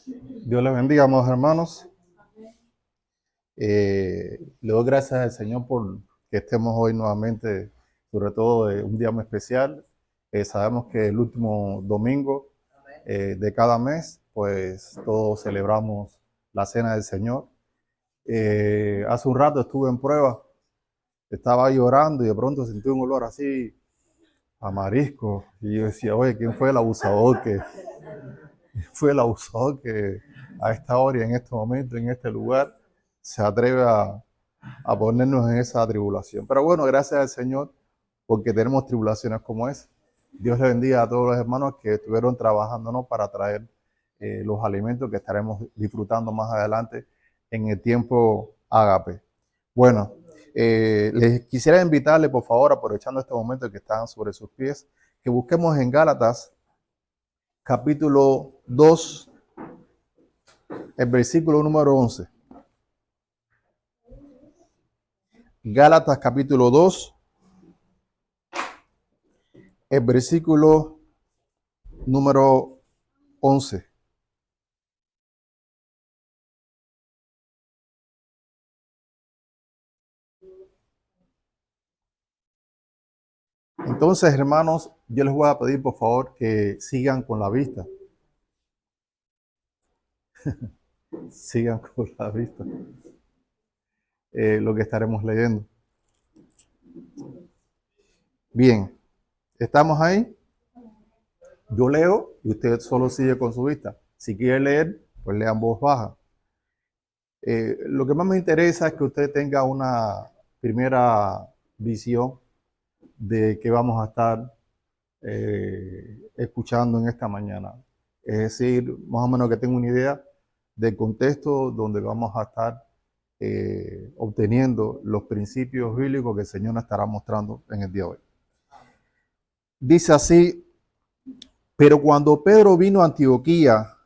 Dios les bendiga, amados hermanos. Le doy gracias al Señor por que estemos hoy nuevamente, sobre todo un día muy especial. Sabemos que el último domingo de cada mes, pues todos celebramos la cena del Señor. Hace un rato estuve en prueba, estaba ahí orando y de pronto sentí un olor así a marisco. Y yo decía, oye, ¿quién fue el abusador que a esta hora y en este momento, en este lugar, se atreve a ponernos en esa tribulación? Pero bueno, gracias al Señor porque tenemos tribulaciones como esa. Dios le bendiga a todos los hermanos que estuvieron trabajándonos para traer los alimentos que estaremos disfrutando más adelante en el tiempo ágape. Bueno, les quisiera invitarle, por favor, aprovechando este momento que están sobre sus pies, que busquemos en Gálatas capítulo 2, el versículo número 11. Gálatas capítulo 2, el versículo número 11. Entonces, hermanos, yo les voy a pedir por favor que sigan con la vista. Sigan con la vista. Lo que estaremos leyendo. Bien, ¿estamos ahí? Yo leo y usted solo sigue con su vista. Si quiere leer, pues lea en voz baja. Lo que más me interesa es que usted tenga una primera visión de qué vamos a estar escuchando en esta mañana. Es decir, más o menos que tenga una idea del contexto donde vamos a estar obteniendo los principios bíblicos que el Señor nos estará mostrando en el día de hoy. Dice así: pero cuando Pedro vino a Antioquía,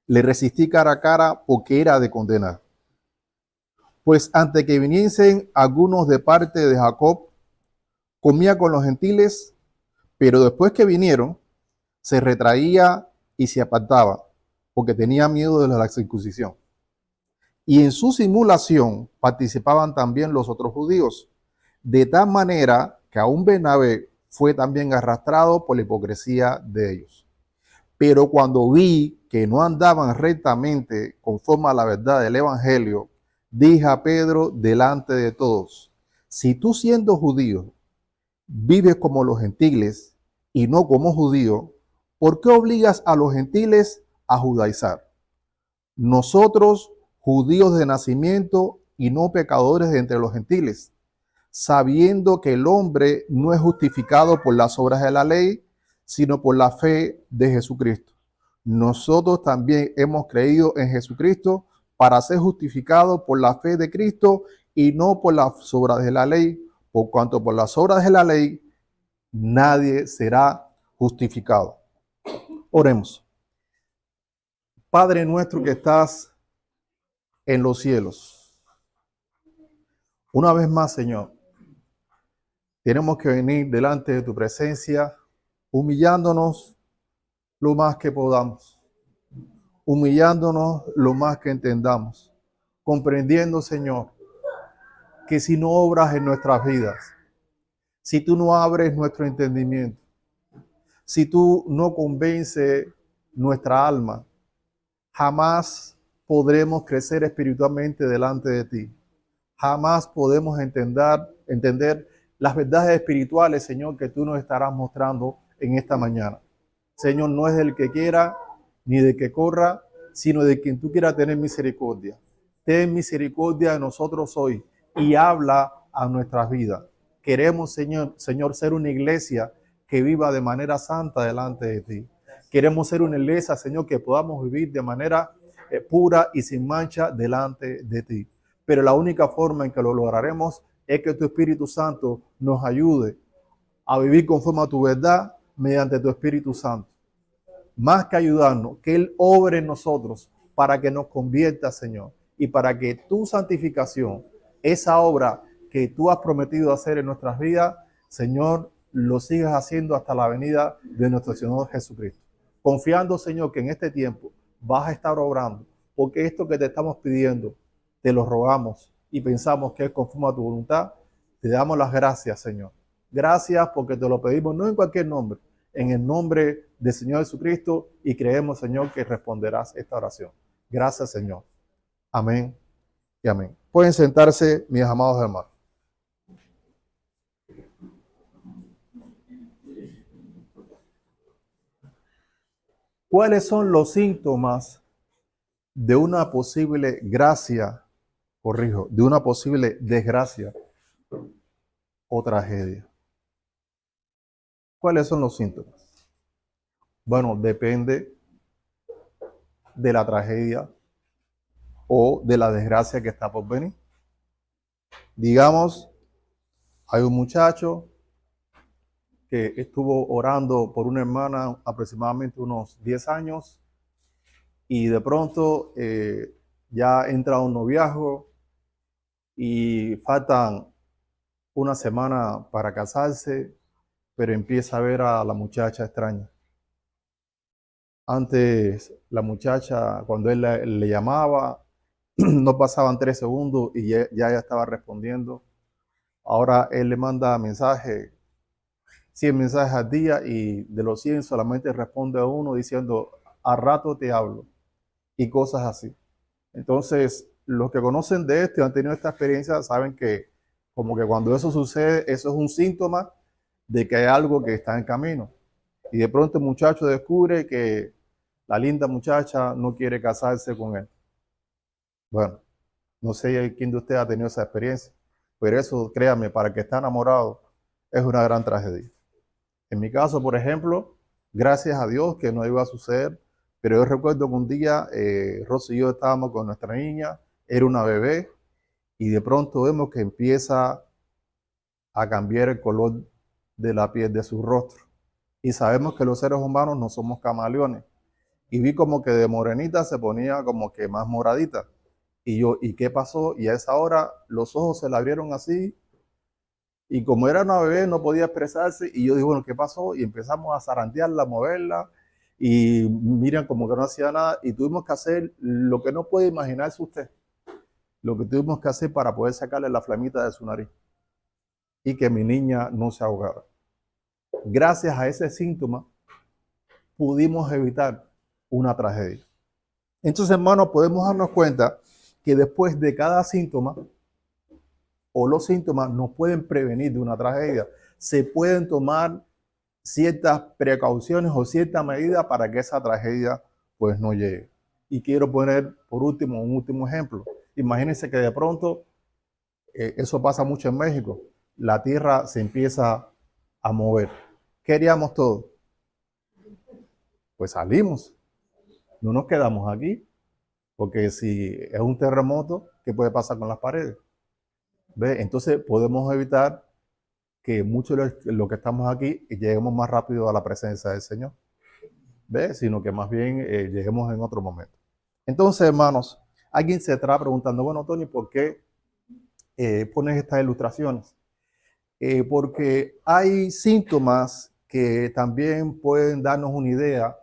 le resistí cara a cara porque era de condenar. Pues antes que viniesen algunos de parte de Jacob, comía con los gentiles, pero después que vinieron, se retraía y se apartaba, porque tenía miedo de la circuncisión. Y en su simulación participaban también los otros judíos, de tal manera que aún Bernabé fue también arrastrado por la hipocresía de ellos. Pero cuando vi que no andaban rectamente conforme a la verdad del Evangelio, dije a Pedro delante de todos: si tú, siendo judío, vives como los gentiles y no como judío, ¿por qué obligas a los gentiles a judaizar? Nosotros, judíos de nacimiento y no pecadores de entre los gentiles, sabiendo que el hombre no es justificado por las obras de la ley, sino por la fe de Jesucristo. Nosotros también hemos creído en Jesucristo para ser justificados por la fe de Cristo y no por las obras de la ley, por cuanto por las obras de la ley nadie será justificado. Oremos. Padre nuestro que estás en los cielos, una vez más, Señor, tenemos que venir delante de tu presencia, humillándonos lo más que podamos, humillándonos lo más que entendamos, comprendiendo, Señor, que si no obras en nuestras vidas, si tú no abres nuestro entendimiento, si tú no convences nuestra alma, jamás podremos crecer espiritualmente delante de ti. Jamás podemos entender las verdades espirituales, Señor, que tú nos estarás mostrando en esta mañana. Señor, no es del que quiera ni del que corra, sino de quien tú quieras tener misericordia. Ten misericordia de nosotros hoy y habla a nuestras vidas. Queremos, Señor, ser una iglesia que viva de manera santa delante de ti. Queremos ser una iglesia, Señor, que podamos vivir de manera pura y sin mancha delante de ti. Pero la única forma en que lo lograremos es que tu Espíritu Santo nos ayude a vivir conforme a tu verdad mediante tu Espíritu Santo. Más que ayudarnos, que Él obre en nosotros para que nos convierta, Señor, y para que tu santificación, esa obra que tú has prometido hacer en nuestras vidas, Señor, lo sigas haciendo hasta la venida de nuestro Señor Jesucristo. Confiando, Señor, que en este tiempo vas a estar obrando, porque esto que te estamos pidiendo, te lo rogamos y pensamos que es conforme a tu voluntad. Te damos las gracias, Señor. Gracias porque te lo pedimos, no en cualquier nombre, en el nombre del Señor Jesucristo, y creemos, Señor, que responderás esta oración. Gracias, Señor. Amén y amén. Pueden sentarse, mis amados hermanos. ¿Cuáles son los síntomas de una posible gracia, corrijo, de una posible desgracia o tragedia? ¿Cuáles son los síntomas? Bueno, depende de la tragedia o de la desgracia que está por venir. Digamos, hay un muchacho que estuvo orando por una hermana aproximadamente unos 10 años y de pronto ya entra un noviazgo y faltan una semana para casarse, pero empieza a ver a la muchacha extraña. Antes la muchacha, cuando él le llamaba, no pasaban 3 segundos y ya ella estaba respondiendo. Ahora él le manda mensajes, 100 mensajes al día, y de los 100 solamente responde a uno diciendo, a rato te hablo, y cosas así. Entonces, los que conocen de esto y han tenido esta experiencia saben que como que cuando eso sucede, eso es un síntoma de que hay algo que está en camino. Y de pronto el muchacho descubre que la linda muchacha no quiere casarse con él. Bueno, no sé quién de ustedes ha tenido esa experiencia, pero eso, créame, para el que está enamorado, es una gran tragedia. En mi caso, por ejemplo, gracias a Dios que no iba a suceder, pero yo recuerdo que un día Rosy y yo estábamos con nuestra niña, era una bebé, y de pronto vemos que empieza a cambiar el color de la piel de su rostro. Y sabemos que los seres humanos no somos camaleones. Y vi como que de morenita se ponía como que más moradita. Y yo, ¿y qué pasó? Y a esa hora los ojos se le abrieron así. Y como era una bebé, no podía expresarse. Y yo digo, bueno, ¿qué pasó? Y empezamos a zarandearla, a moverla. Y miran como que no hacía nada. Y tuvimos que hacer lo que no puede imaginarse usted. Lo que tuvimos que hacer para poder sacarle la flamita de su nariz. Y que mi niña no se ahogara. Gracias a ese síntoma, pudimos evitar una tragedia. Entonces, hermanos, podemos darnos cuenta que después de cada síntoma o los síntomas nos pueden prevenir de una tragedia. Se pueden tomar ciertas precauciones o ciertas medidas para que esa tragedia pues no llegue. Y quiero poner por último un último ejemplo. Imagínense que de pronto, eso pasa mucho en México, la tierra se empieza a mover. ¿Qué haríamos todos? Pues salimos, no nos quedamos aquí, porque si es un terremoto, ¿qué puede pasar con las paredes? ¿Ve? Entonces podemos evitar que muchos de los que estamos aquí lleguemos más rápido a la presencia del Señor. ¿Ve? Sino que más bien lleguemos en otro momento. Entonces, hermanos, alguien se estará preguntando, bueno, Tony, ¿por qué pones estas ilustraciones? Porque hay síntomas que también pueden darnos una idea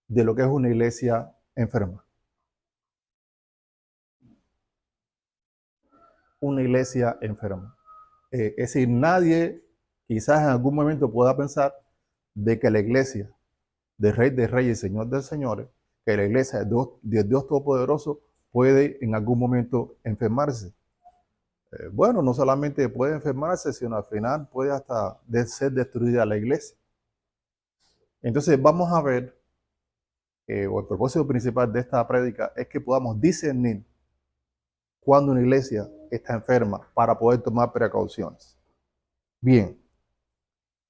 de lo que es una iglesia enferma. Una iglesia enferma. Es decir, nadie quizás en algún momento pueda pensar de que la iglesia de Rey de Reyes y Señor de Señores, que la iglesia de Dios Todopoderoso puede en algún momento enfermarse. Bueno, no solamente puede enfermarse, sino al final puede hasta ser destruida la iglesia. Entonces vamos a ver, o el propósito principal de esta prédica es que podamos discernir cuando una iglesia está enferma para poder tomar precauciones. Bien,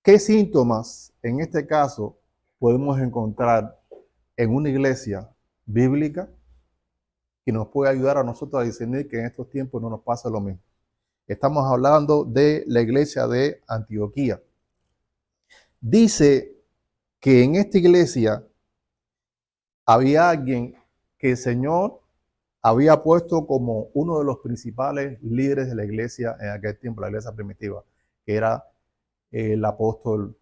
¿qué síntomas en este caso podemos encontrar en una iglesia bíblica que nos puede ayudar a nosotros a discernir que en estos tiempos no nos pasa lo mismo? Estamos hablando de la iglesia de Antioquía. Dice que en esta iglesia había alguien que el Señor había puesto como uno de los principales líderes de la iglesia en aquel tiempo, la iglesia primitiva, que era el apóstol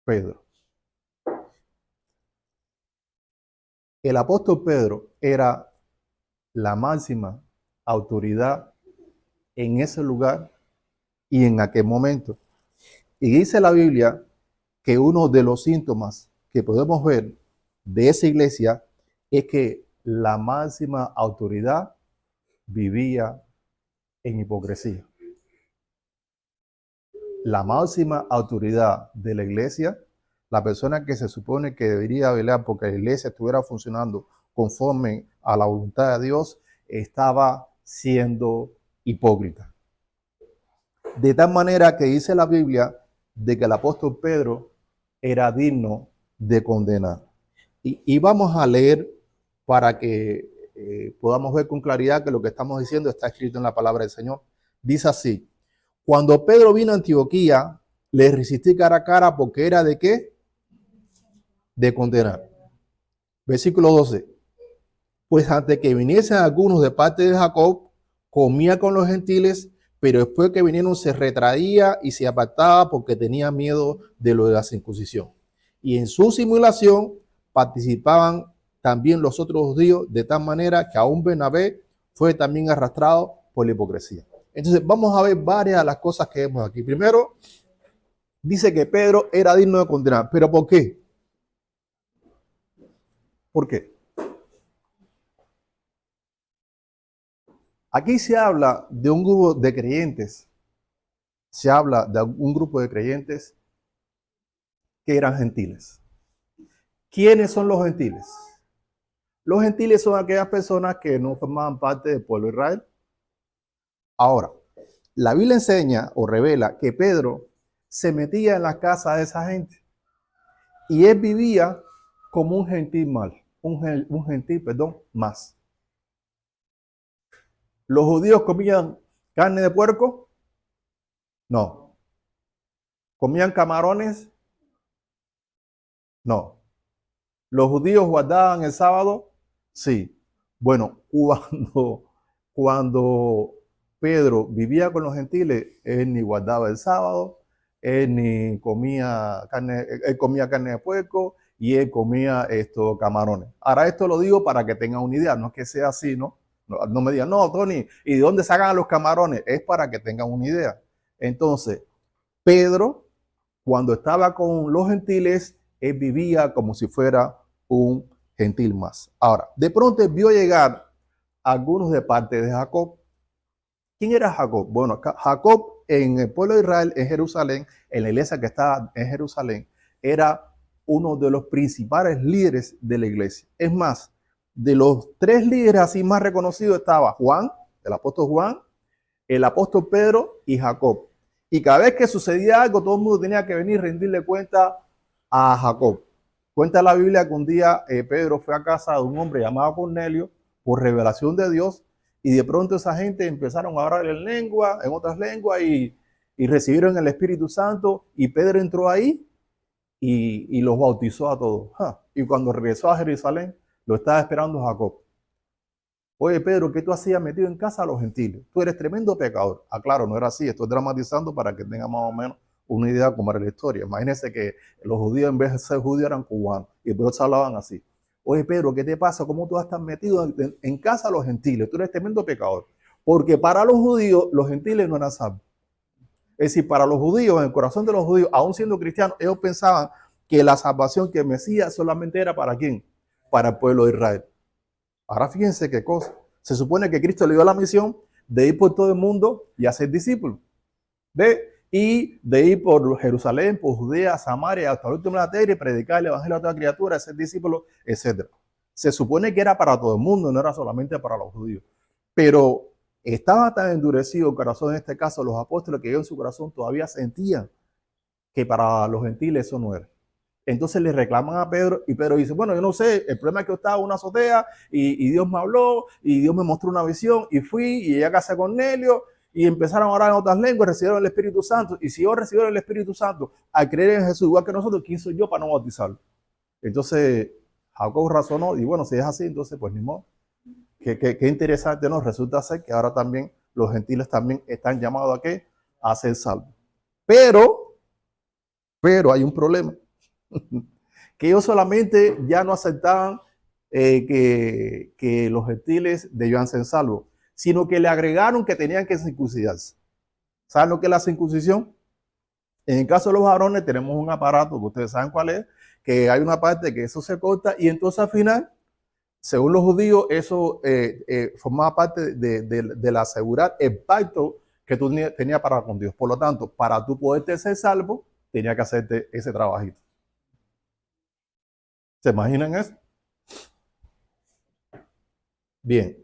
Pedro. El apóstol Pedro era la máxima autoridad en ese lugar y en aquel momento. Y dice la Biblia que uno de los síntomas que podemos ver de esa iglesia es que la máxima autoridad vivía en hipocresía. La máxima autoridad de la iglesia, la persona que se supone que debería velar porque la iglesia estuviera funcionando conforme a la voluntad de Dios, estaba siendo hipócrita. De tal manera que dice la Biblia de que el apóstol Pedro era digno de condenar. Y vamos a leer para que podamos ver con claridad que lo que estamos diciendo está escrito en la palabra del Señor. Dice así: cuando Pedro vino a Antioquía, le resistí cara a cara porque era de qué? De condenar. Versículo 12. Pues antes que viniesen algunos de parte de Jacob, comía con los gentiles, pero después que vinieron se retraía y se apartaba porque tenía miedo de lo de la circuncisión. Y en su simulación participaban también los otros judíos, de tal manera que aún Bernabé fue también arrastrado por la hipocresía. Entonces vamos a ver varias de las cosas que vemos aquí. Primero, dice que Pedro era digno de condenar. ¿Pero por qué? ¿Por qué? Aquí se habla de un grupo de creyentes. Se habla de un grupo de creyentes que eran gentiles. ¿Quiénes son los gentiles? Los gentiles son aquellas personas que no formaban parte del pueblo de Israel. Ahora, la Biblia enseña o revela que Pedro se metía en la casa de esa gente y él vivía como un gentil más. ¿Los judíos comían carne de puerco? No. ¿Comían camarones? No. ¿Los judíos guardaban el sábado? Sí. Bueno, cuando Pedro vivía con los gentiles, él ni guardaba el sábado, él ni comía carne, él comía carne de puerco y él comía camarones. Ahora esto lo digo para que tengan una idea, no es que sea así, ¿no? No me digan, no, Tony, ¿y de dónde sacan los camarones? Es para que tengan una idea. Entonces, Pedro, cuando estaba con los gentiles, él vivía como si fuera un gentil más. Ahora, de pronto vio llegar algunos de parte de Jacob. ¿Quién era Jacob? Bueno, Jacob en el pueblo de Israel, en Jerusalén, en la iglesia que estaba en Jerusalén, era uno de los principales líderes de la iglesia. Es más, de los tres líderes así más reconocidos estaba Juan, el apóstol Juan, el apóstol Pedro y Jacob. Y cada vez que sucedía algo, todo el mundo tenía que venir a rendirle cuenta a Jacob. Cuenta la Biblia que un día Pedro fue a casa de un hombre llamado Cornelio por revelación de Dios y de pronto esa gente empezaron a hablar en otras lenguas y recibieron el Espíritu Santo y Pedro entró ahí y los bautizó a todos. Y cuando regresó a Jerusalén, lo estaba esperando Jacob. Oye, Pedro, ¿qué tú hacías metido en casa a los gentiles? Tú eres tremendo pecador. Ah, claro, no era así. Estoy dramatizando para que tenga más o menos una idea de cómo era la historia. Imagínense que los judíos, en vez de ser judíos, eran cubanos. Y por eso hablaban así. Oye, Pedro, ¿qué te pasa? ¿Cómo tú estás metido en casa a los gentiles? Tú eres tremendo pecador. Porque para los judíos, los gentiles no eran salvos. Es decir, para los judíos, en el corazón de los judíos, aún siendo cristianos, ellos pensaban que la salvación que el Mesías solamente era para ¿quién? Para el pueblo de Israel. Ahora fíjense qué cosa. Se supone que Cristo le dio la misión de ir por todo el mundo y hacer discípulos. Y de ir por Jerusalén, por Judea, Samaria, hasta el último de la tierra y predicar el evangelio a toda criatura, ser discípulos, etc. Se supone que era para todo el mundo, no era solamente para los judíos. Pero estaba tan endurecido el corazón, en este caso los apóstoles, que ellos en su corazón todavía sentían que para los gentiles eso no era. Entonces le reclaman a Pedro y Pedro dice, bueno, yo no sé, el problema es que yo estaba en una azotea y Dios me habló y Dios me mostró una visión y fui y llegué a casa de Cornelio y empezaron a orar en otras lenguas, recibieron el Espíritu Santo. Y si ellos recibieron el Espíritu Santo al creer en Jesús igual que nosotros, ¿quién soy yo para no bautizarlo? Entonces Jacob razonó y bueno, si es así, entonces pues ni modo. Qué interesante, ¿no? Resulta ser que ahora también los gentiles también están llamados a ¿qué? A ser salvos. Pero hay un problema. Que ellos solamente ya no aceptaban que los gentiles debían ser salvos, sino que le agregaron que tenían que circuncidarse. ¿Saben lo que es la circuncisión? En el caso de los varones tenemos un aparato, que ustedes saben cuál es, que hay una parte que eso se corta y entonces al final, según los judíos, eso formaba parte de asegurar el pacto que tú tenías para con Dios. Por lo tanto, para tú poderte ser salvo, tenía que hacerte ese trabajito. ¿Se imaginan eso? Bien.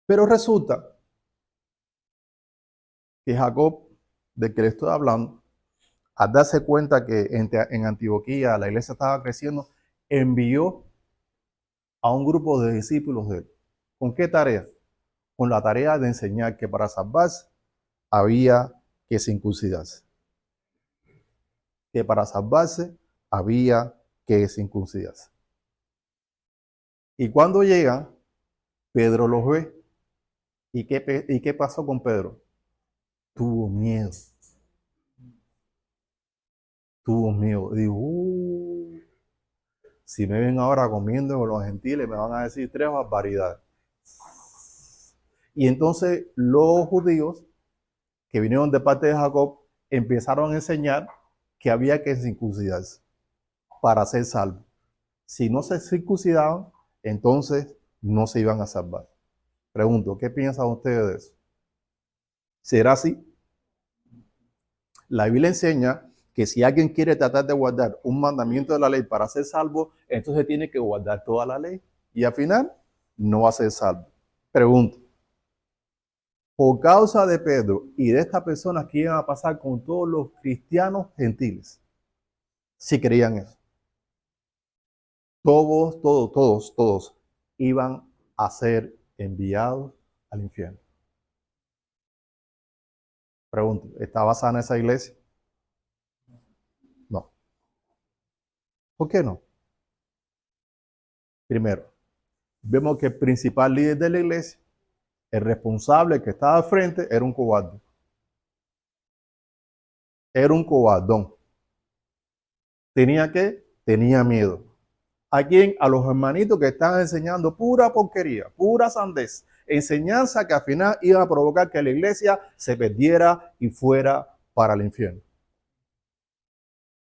Pero resulta que Jacob, del que le estoy hablando, al darse cuenta que en Antioquía la iglesia estaba creciendo, envió a un grupo de discípulos de él. ¿Con qué tarea? Con la tarea de enseñar que para salvarse había que circuncidarse. Que para salvarse había que circuncidarse. Y cuando llega, Pedro los ve. ¿Y qué pasó con Pedro? Tuvo miedo. Tuvo miedo. Dijo, si me ven ahora comiendo con los gentiles, me van a decir 3 barbaridades. Y entonces los judíos que vinieron de parte de Jacob empezaron a enseñar que había que circuncidarse para ser salvo. Si no se circuncidaban, entonces no se iban a salvar. Pregunto, ¿qué piensan ustedes de eso? ¿Será así? La Biblia enseña que si alguien quiere tratar de guardar un mandamiento de la ley para ser salvo, entonces tiene que guardar toda la ley y al final no va a ser salvo. Pregunto, por causa de Pedro y de estas personas que iban a pasar con todos los cristianos gentiles, si creían eso, todos iban a ser enviados al infierno. Pregunto, ¿estaba sana esa iglesia? No. ¿Por qué no? Primero, vemos que el principal líder de la iglesia, el responsable que estaba al frente, era un cobarde. Era un cobardón. Tenía miedo. ¿A quién? A los hermanitos que estaban enseñando pura porquería, pura sandez. Enseñanza que al final iba a provocar que la iglesia se perdiera y fuera para el infierno.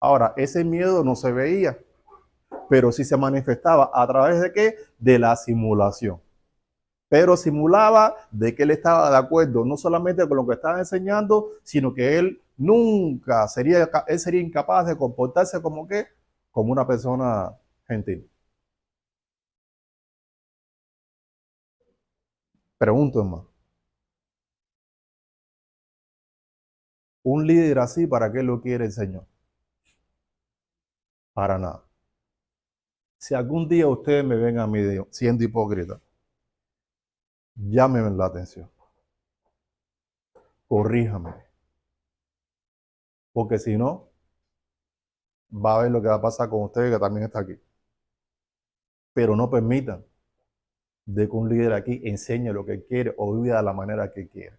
Ahora, ese miedo no se veía, pero sí se manifestaba a través de qué? De la simulación. Pero simulaba de que él estaba de acuerdo no solamente con lo que estaba enseñando, sino que él sería incapaz de comportarse como que, como una persona gentil. Pregunto, hermano, un líder así, ¿para qué lo quiere el Señor? Para nada. Si algún día ustedes me ven a mí siendo hipócrita, llámenme la atención, corríjame, porque si no, va a ver lo que va a pasar con ustedes que también está aquí. Pero no permitan de que un líder aquí enseñe lo que quiere o viva de la manera que quiere.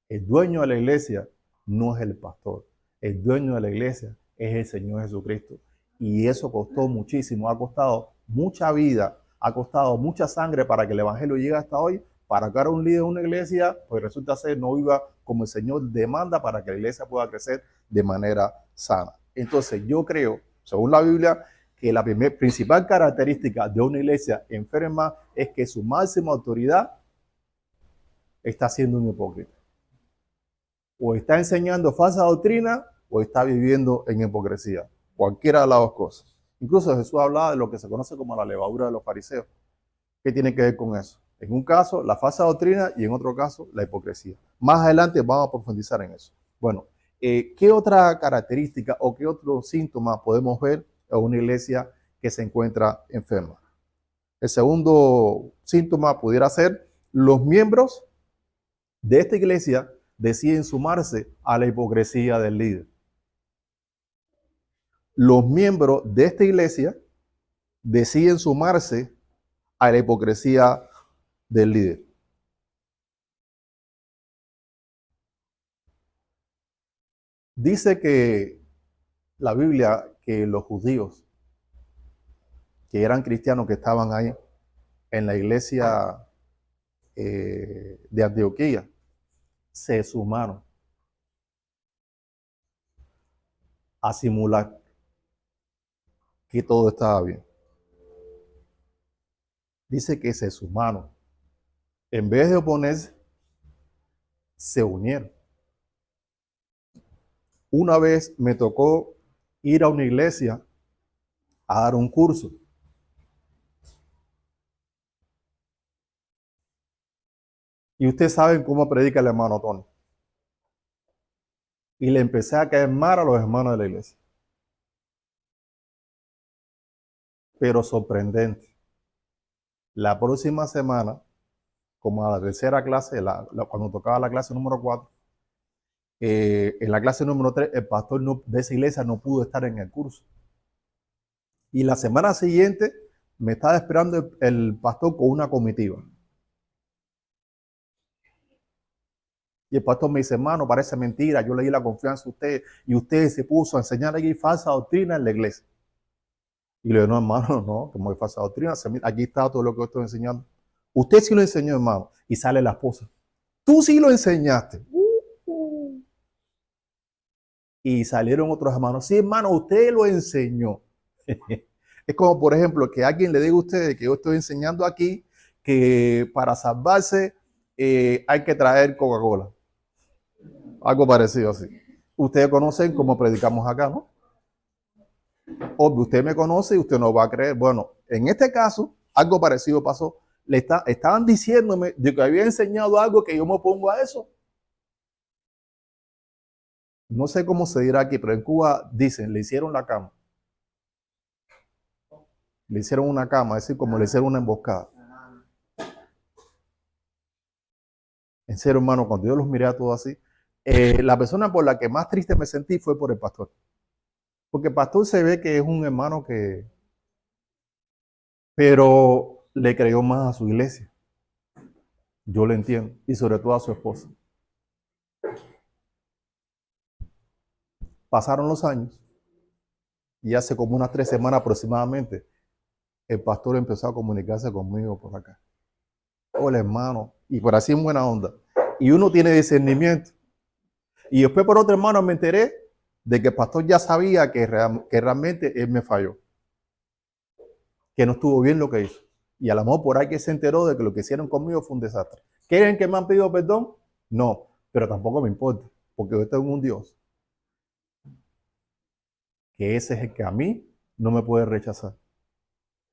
El dueño de la iglesia no es el pastor. El dueño de la iglesia es el Señor Jesucristo. Y eso costó muchísimo, ha costado mucha vida, ha costado mucha sangre para que el evangelio llegue hasta hoy. Para que ahora un líder de una iglesia, pues resulta ser no viva como el Señor demanda para que la iglesia pueda crecer de manera sana. Entonces yo creo, según la Biblia, que la principal característica de una iglesia enferma es que su máxima autoridad está siendo un hipócrita. O está enseñando falsa doctrina o está viviendo en hipocresía. Cualquiera de las dos cosas. Incluso Jesús hablaba de lo que se conoce como la levadura de los fariseos. ¿Qué tiene que ver con eso? En un caso, la falsa doctrina y en otro caso, la hipocresía. Más adelante vamos a profundizar en eso. Bueno, ¿qué otra característica o qué otro síntoma podemos ver en una iglesia que se encuentra enferma? El segundo síntoma pudiera ser los miembros de esta iglesia deciden sumarse a la hipocresía del líder. Los miembros de esta iglesia deciden sumarse a la hipocresía del líder. Dice que la Biblia que los judíos, que eran cristianos, que estaban ahí en la iglesia de Antioquía, se sumaron a simular que todo estaba bien. Dice que se sumaron. En vez de oponerse, se unieron. Una vez me tocó ir a una iglesia a dar un curso. Y ustedes saben cómo predica el hermano Tony. Y le empecé a caer mal a los hermanos de la iglesia. Pero sorprendente. La próxima semana, como a la tercera clase, cuando tocaba la clase número 4, en la clase número 3, el pastor de esa iglesia no pudo estar en el curso. Y la semana siguiente me estaba esperando el pastor con una comitiva. Y el pastor me dice, hermano, parece mentira, yo le di la confianza a usted y usted se puso a enseñar aquí falsa doctrina en la iglesia. Y le digo, no, hermano, no, como hay falsa doctrina, aquí está todo lo que yo estoy enseñando. Usted sí lo enseñó, hermano. Y sale la esposa. Tú sí lo enseñaste. Y salieron otros hermanos. Sí, hermano, usted lo enseñó. Es como, por ejemplo, que alguien le diga a usted que yo estoy enseñando aquí que para salvarse hay que traer Coca-Cola. Algo parecido así. Ustedes conocen cómo predicamos acá, ¿no? Obvio, usted me conoce y usted no va a creer. Bueno, en este caso, algo parecido pasó. Estaban diciéndome de que había enseñado algo que yo me opongo a eso. No sé cómo se dirá aquí, pero en Cuba dicen, le hicieron la cama. Le hicieron una cama, es decir, como le hicieron una emboscada. En serio, hermano, cuando yo los miré a todos así, la persona por la que más triste me sentí fue por el pastor. Porque el pastor se ve que es un hermano que, pero le creyó más a su iglesia. Yo lo entiendo. Y sobre todo a su esposa. Pasaron los años y hace como unas 3 semanas aproximadamente, el pastor empezó a comunicarse conmigo por acá. Hola, hermano. Y por así en buena onda. Y uno tiene discernimiento. Y después por otro hermano me enteré de que el pastor ya sabía que realmente él me falló. Que no estuvo bien lo que hizo. Y a lo mejor por ahí que se enteró de que lo que hicieron conmigo fue un desastre. ¿Quieren que me han pedido perdón? No, pero tampoco me importa, porque yo tengo un Dios, que ese es el que a mí no me puede rechazar.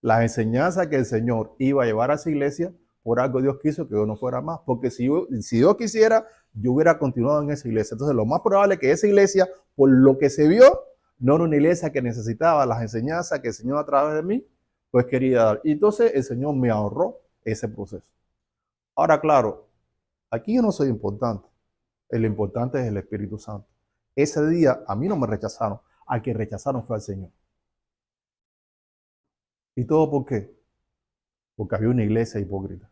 Las enseñanzas que el Señor iba a llevar a esa iglesia, por algo Dios quiso que yo no fuera más, porque si Dios quisiera, yo hubiera continuado en esa iglesia. Entonces lo más probable es que esa iglesia, por lo que se vio, no era una iglesia que necesitaba las enseñanzas que el Señor a través de mí, pues quería dar. Y entonces el Señor me ahorró ese proceso. Ahora, claro, aquí yo no soy importante. El importante es el Espíritu Santo. Ese día a mí no me rechazaron. Al que rechazaron fue al Señor. ¿Y todo por qué? Porque había una iglesia hipócrita.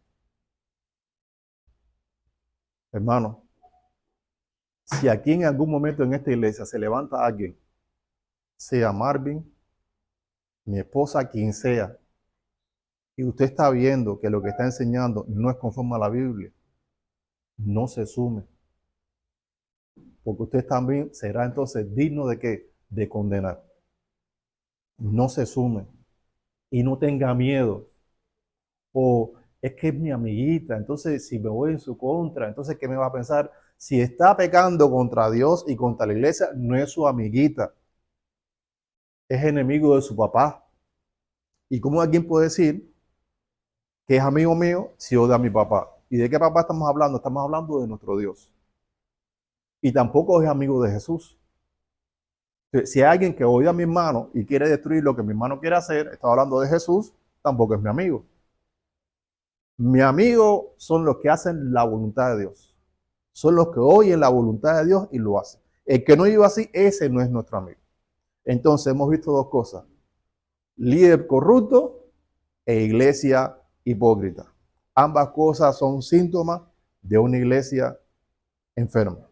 Hermano, si aquí en algún momento en esta iglesia se levanta alguien, sea Marvin, mi esposa, quien sea, y usted está viendo que lo que está enseñando no es conforme a la Biblia, no se sume. Porque usted también será entonces digno de qué? De condenar. No se sume. Y no tenga miedo. O es que es mi amiguita, entonces si me voy en su contra, entonces ¿qué me va a pensar? Si está pecando contra Dios y contra la iglesia, no es su amiguita, es enemigo de su papá. ¿Y cómo alguien puede decir que es amigo mío si odia a mi papá? ¿Y de qué papá estamos hablando? Estamos hablando de nuestro Dios. Y tampoco es amigo de Jesús. Si hay alguien que odia a mi hermano y quiere destruir lo que mi hermano quiere hacer, está hablando de Jesús, tampoco es mi amigo. Mi amigo son los que hacen la voluntad de Dios. Son los que oyen la voluntad de Dios y lo hacen. El que no iba así, ese no es nuestro amigo. Entonces hemos visto dos cosas. Líder corrupto e iglesia hipócrita. Ambas cosas son síntomas de una iglesia enferma.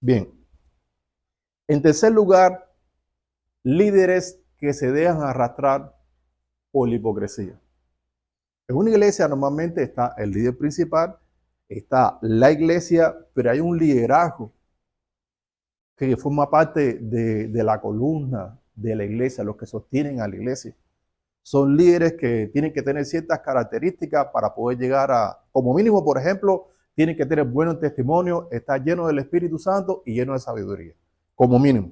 Bien. En tercer lugar, líderes que se dejan arrastrar por la hipocresía. En una iglesia normalmente está el líder principal, está la iglesia, pero hay un liderazgo que forma parte de la columna de la iglesia, los que sostienen a la iglesia. Son líderes que tienen que tener ciertas características para poder llegar a, como mínimo, por ejemplo, tienen que tener buenos testimonios, estar llenos del Espíritu Santo y llenos de sabiduría, como mínimo.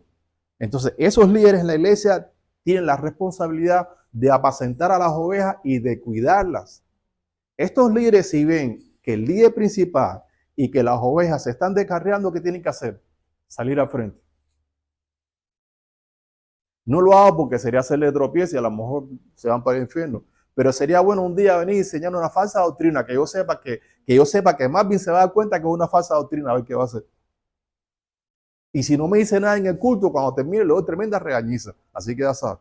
Entonces, esos líderes en la iglesia tienen la responsabilidad de apacentar a las ovejas y de cuidarlas. Estos líderes, si ven que el líder principal y que las ovejas se están descarriando, ¿qué tienen que hacer? Salir al frente. No lo hago porque sería hacerle tropiezo y a lo mejor se van para el infierno. Pero sería bueno un día venir y enseñar una falsa doctrina, que yo sepa que más bien se va a dar cuenta que es una falsa doctrina, a ver qué va a hacer. Y si no me dice nada en el culto, cuando termine le doy tremenda regañiza. Así que ya sabes.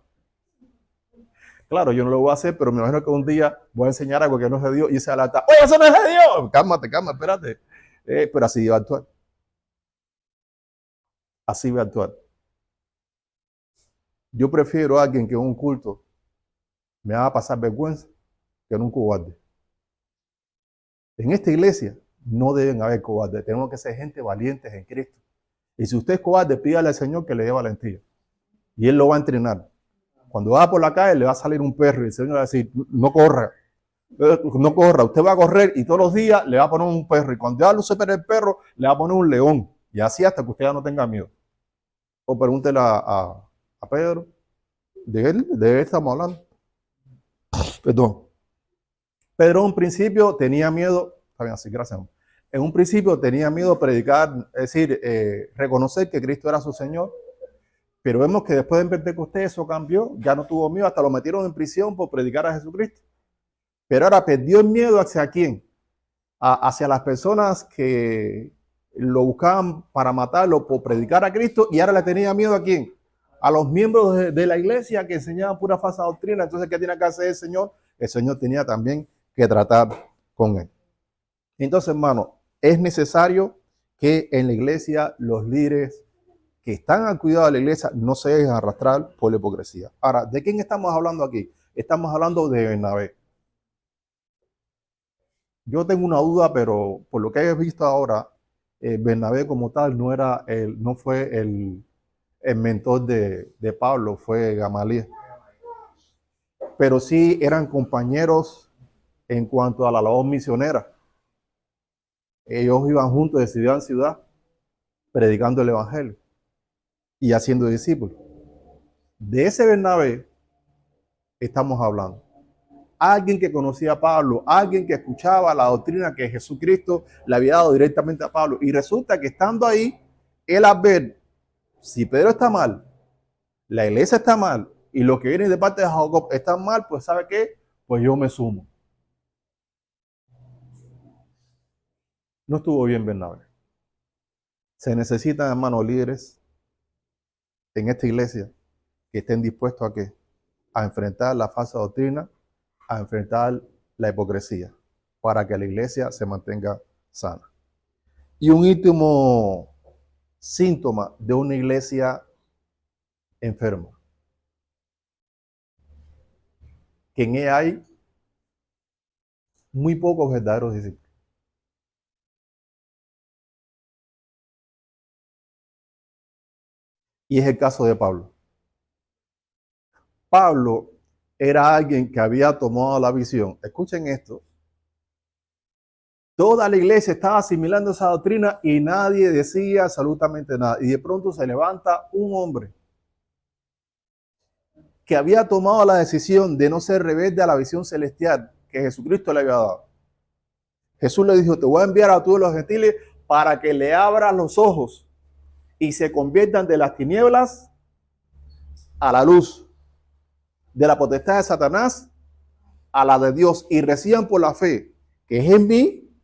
Claro, yo no lo voy a hacer, pero me imagino que un día voy a enseñar algo que no es de Dios y se alata. ¡Oye, eso no es de Dios! Cálmate, espérate. Pero así va a actuar. Así va a actuar. Yo prefiero a alguien que en un culto me haga pasar vergüenza que en un cobarde. En esta iglesia no deben haber cobardes. Tenemos que ser gente valientes en Cristo. Y si usted es cobarde, pídale al Señor que le dé valentía. Y Él lo va a entrenar. Cuando va por la calle, le va a salir un perro y el Señor le va a decir, no corra. No corra, usted va a correr y todos los días le va a poner un perro. Y cuando ya lo supere el perro, le va a poner un león. Y así hasta que usted ya no tenga miedo. O pregúntele a Pedro. De él estamos hablando. Perdón. Pedro en un principio tenía miedo, está bien así, gracias. En un principio tenía miedo de predicar, es decir, reconocer que Cristo era su Señor, pero vemos que después de Pentecostés eso cambió, ya no tuvo miedo, hasta lo metieron en prisión por predicar a Jesucristo. Pero ahora perdió el miedo hacia quién, hacia las personas que lo buscaban para matarlo por predicar a Cristo, y ahora le tenía miedo a quién, a los miembros de la iglesia que enseñaban pura falsa doctrina. Entonces, ¿qué tiene que hacer el Señor? El Señor tenía también que tratar con él. Entonces, hermano, es necesario que en la iglesia los líderes que están al cuidado de la iglesia no se dejen arrastrar por la hipocresía. Ahora, ¿de quién estamos hablando aquí? Estamos hablando de Bernabé. Yo tengo una duda, pero por lo que he visto ahora, Bernabé como tal no fue el mentor de Pablo, fue Gamaliel. Pero sí eran compañeros en cuanto a la labor misionera. Ellos iban juntos de ciudad en ciudad, predicando el evangelio y haciendo discípulos. De ese Bernabé estamos hablando. Alguien que conocía a Pablo, alguien que escuchaba la doctrina que Jesucristo le había dado directamente a Pablo. Y resulta que estando ahí, él al ver, si Pedro está mal, la iglesia está mal, y lo que viene de parte de Jacob está mal, pues ¿sabe qué? Pues yo me sumo. No estuvo bien Bernabé. Se necesitan, hermanos, líderes en esta iglesia que estén dispuestos a qué? A enfrentar la falsa doctrina, a enfrentar la hipocresía, para que la iglesia se mantenga sana. Y un último síntoma de una iglesia enferma, que en ella hay muy pocos verdaderos discípulos. Y es el caso de Pablo. Pablo era alguien que había tomado la visión. Escuchen esto. Toda la iglesia estaba asimilando esa doctrina y nadie decía absolutamente nada. Y de pronto se levanta un hombre que había tomado la decisión de no ser rebelde a la visión celestial que Jesucristo le había dado. Jesús le dijo, te voy a enviar a todos los gentiles para que le abran los ojos y se conviertan de las tinieblas a la luz, de la potestad de Satanás a la de Dios, y reciban por la fe que es en mí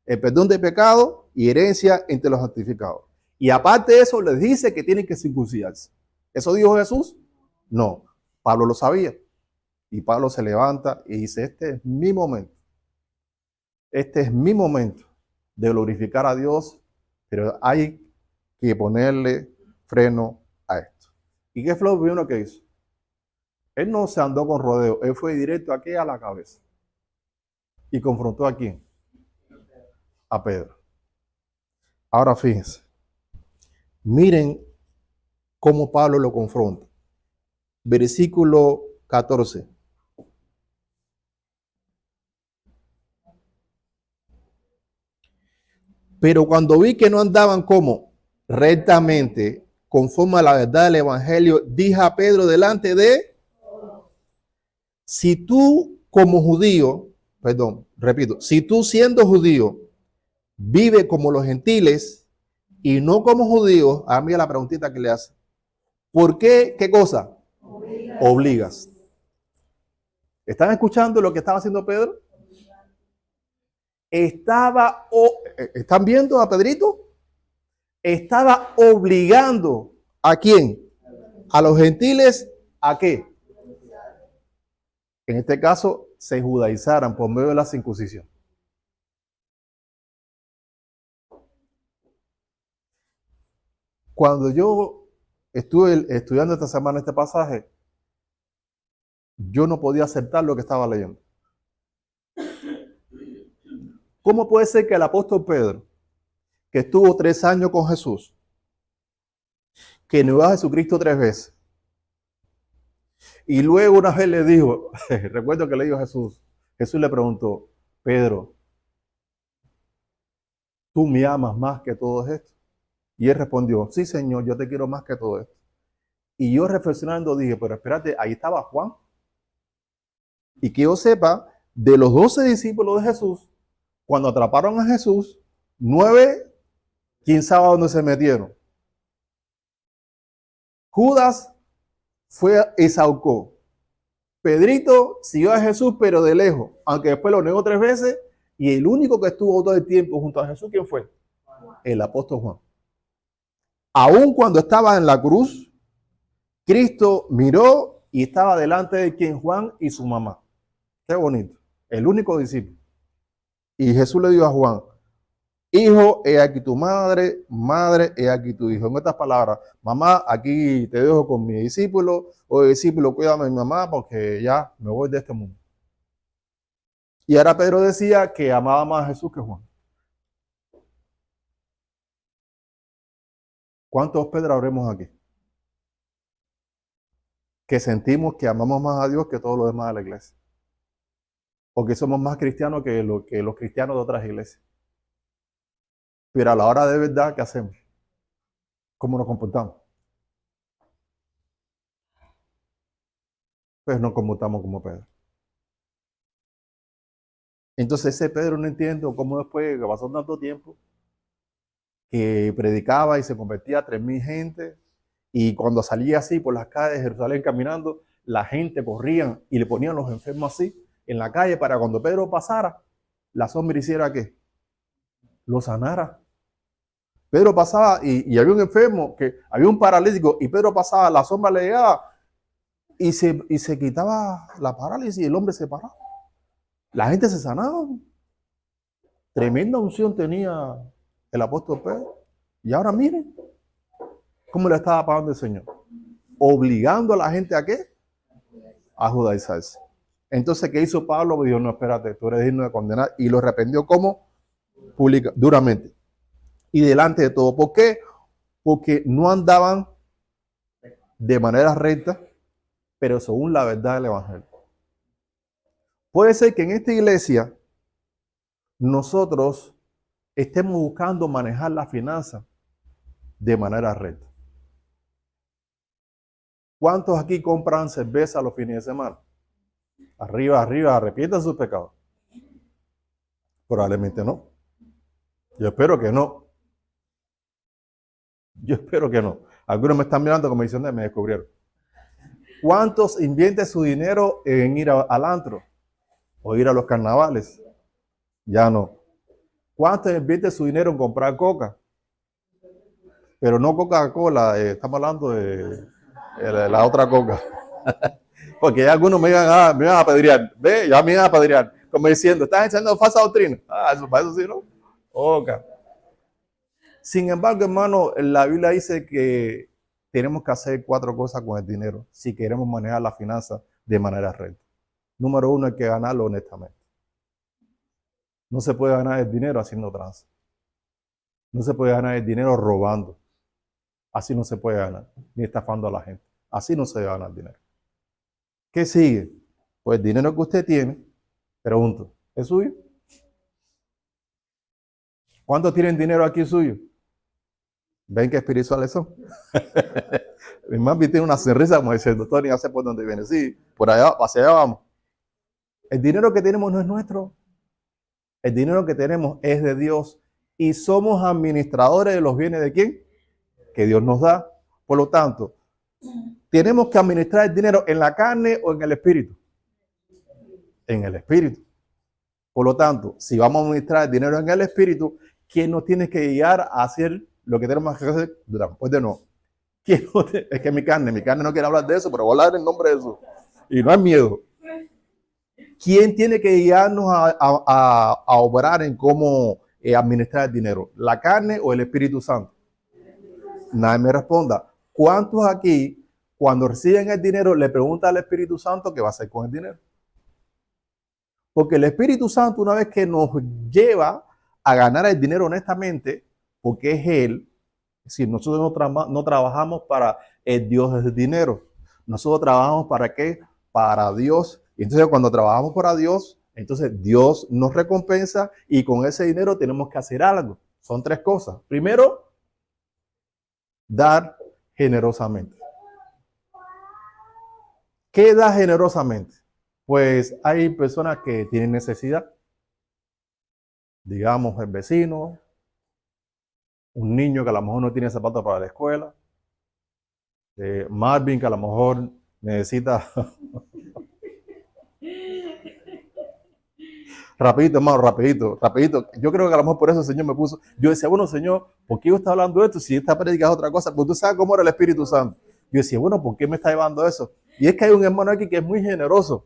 el perdón de pecado y herencia entre los santificados. Y aparte de eso, les dice que tienen que circuncidarse. ¿Eso dijo Jesús? No, Pablo lo sabía. Y Pablo se levanta y dice, este es mi momento. Este es mi momento de glorificar a Dios, pero hay que ponerle freno a esto. ¿Y qué fue lo primero que hizo? Él no se andó con rodeo, él fue directo aquí a la cabeza. ¿Y confrontó a quién? A Pedro. Ahora fíjense, miren cómo Pablo lo confronta. Versículo 14. Pero cuando vi que no andaban como rectamente, conforme a la verdad del evangelio, dije a Pedro delante de, si tú como judío, perdón, repito, si tú siendo judío vive como los gentiles y no como judíos, a mí la preguntita que le hace, ¿por qué? ¿Qué cosa? Obligas. ¿Están escuchando lo que estaba haciendo Pedro? ¿Están viendo a Pedrito? Estaba obligando ¿a quién? A los gentiles, ¿a qué? En este caso, se judaizaran por medio de la circuncisión. Cuando yo estuve estudiando esta semana este pasaje, yo no podía aceptar lo que estaba leyendo. ¿Cómo puede ser que el apóstol Pedro, que estuvo 3 años con Jesús, que negó a Jesucristo 3 veces, y luego una vez le dijo, recuerdo que le dijo a Jesús le preguntó, Pedro, ¿tú me amas más que todo esto? Y él respondió, sí, Señor, yo te quiero más que todo esto. Y yo reflexionando dije, pero espérate, ahí estaba Juan. Y que yo sepa, de los 12 discípulos de Jesús, cuando atraparon a Jesús, 9, ¿quién sabe a dónde se metieron? Judas fue y Saucó. Pedrito siguió a Jesús, pero de lejos, aunque después lo negó 3 veces. Y el único que estuvo todo el tiempo junto a Jesús, ¿quién fue? El apóstol Juan. Aún cuando estaba en la cruz, Cristo miró y estaba delante de quien Juan y su mamá. Qué bonito. El único discípulo. Y Jesús le dijo a Juan, hijo, he aquí tu madre, madre, he aquí tu hijo. En estas palabras, mamá, aquí te dejo con mi discípulo, o discípulo, cuídame a mi mamá porque ya me voy de este mundo. Y ahora Pedro decía que amaba más a Jesús que Juan. ¿Cuántos Pedro habremos aquí? Que sentimos que amamos más a Dios que todos los demás de la iglesia. O que somos más cristianos que los cristianos de otras iglesias. Pero a la hora de verdad, ¿qué hacemos? ¿Cómo nos comportamos? Pues nos comportamos como Pedro. Entonces ese Pedro no entiendo cómo después que pasó tanto tiempo, que predicaba y se convertía a 3.000 gente, y cuando salía así por las calles de Jerusalén caminando, la gente corría y le ponían los enfermos así en la calle para cuando Pedro pasara, la sombra hiciera ¿qué? Lo sanara. Pedro pasaba y había un enfermo, que había un paralítico, y Pedro pasaba, la sombra le llegaba y se quitaba la parálisis y el hombre se paraba. La gente se sanaba. Tremenda unción tenía el apóstol Pedro. Y ahora miren cómo le estaba pagando el Señor. Obligando a la gente a ¿qué? A judaizarse. Entonces, ¿qué hizo Pablo? Dijo, no, espérate, tú eres digno de condenar. Y lo arrepintió como pública, duramente. Y delante de todo. ¿Por qué? Porque no andaban de manera recta, pero según la verdad del evangelio. Puede ser que en esta iglesia nosotros estemos buscando manejar la finanza de manera recta. ¿Cuántos aquí compran cerveza los fines de semana? Arriba, arrepientan sus pecados. Probablemente no. Yo espero que no. Yo espero que no. Algunos me están mirando como diciendo, me descubrieron. ¿Cuántos invierten su dinero en ir al antro o ir a los carnavales? Ya no. ¿Cuántos invierten su dinero en comprar coca? Pero no Coca-Cola, estamos hablando de la otra coca. Porque ya algunos me iban a apedrear. Ve, ya me iban a apedrear. Como diciendo, estás enseñando falsa doctrina. Eso, para eso sí, ¿no? Coca. Sin embargo, hermano, la Biblia dice que tenemos que hacer 4 cosas con el dinero si queremos manejar las finanzas de manera recta. Número 1, hay que ganarlo honestamente. No se puede ganar el dinero haciendo tranza. No se puede ganar el dinero robando. Así no se puede ganar, ni estafando a la gente. Así no se gana el dinero. ¿Qué sigue? Pues el dinero que usted tiene, pregunto, ¿es suyo? ¿Cuántos tienen dinero aquí suyo? ¿Ven qué espirituales son? Mi mami tiene una sonrisa como diciendo, Tony, ya sé por dónde viene. Sí, por allá, hacia allá vamos. El dinero que tenemos no es nuestro. El dinero que tenemos es de Dios y somos administradores de los bienes de ¿quién? Que Dios nos da. Por lo tanto, tenemos que administrar el dinero en la carne o en el espíritu. En el espíritu. Por lo tanto, si vamos a administrar el dinero en el espíritu, ¿quién nos tiene que guiar a hacer lo que tenemos que hacer? Pues de nuevo. Es que mi carne no quiere hablar de eso, pero voy a hablar en nombre de eso. Y no hay miedo. ¿Quién tiene que guiarnos a obrar en cómo administrar el dinero? ¿La carne o el Espíritu Santo? Nadie me responda. ¿Cuántos aquí, cuando reciben el dinero, le preguntan al Espíritu Santo qué va a hacer con el dinero? Porque el Espíritu Santo, una vez que nos lleva a ganar el dinero honestamente, porque es Él, si nosotros no trabajamos para el Dios del dinero, nosotros trabajamos ¿para qué? Para Dios. Y entonces cuando trabajamos para Dios, entonces Dios nos recompensa y con ese dinero tenemos que hacer algo. Son 3 cosas. Primero, dar generosamente. ¿Qué da generosamente? Pues hay personas que tienen necesidad. Digamos, el vecino, un niño que a lo mejor no tiene zapatos para la escuela, Marvin que a lo mejor necesita... Rapidito, hermano, rapidito. Yo creo que a lo mejor por eso el Señor me puso. Yo decía, bueno, Señor, ¿por qué usted está hablando de esto si esta predicando otra cosa? Pues tú sabes cómo era el Espíritu Santo. Yo decía, bueno, ¿por qué me está llevando eso? Y es que hay un hermano aquí que es muy generoso.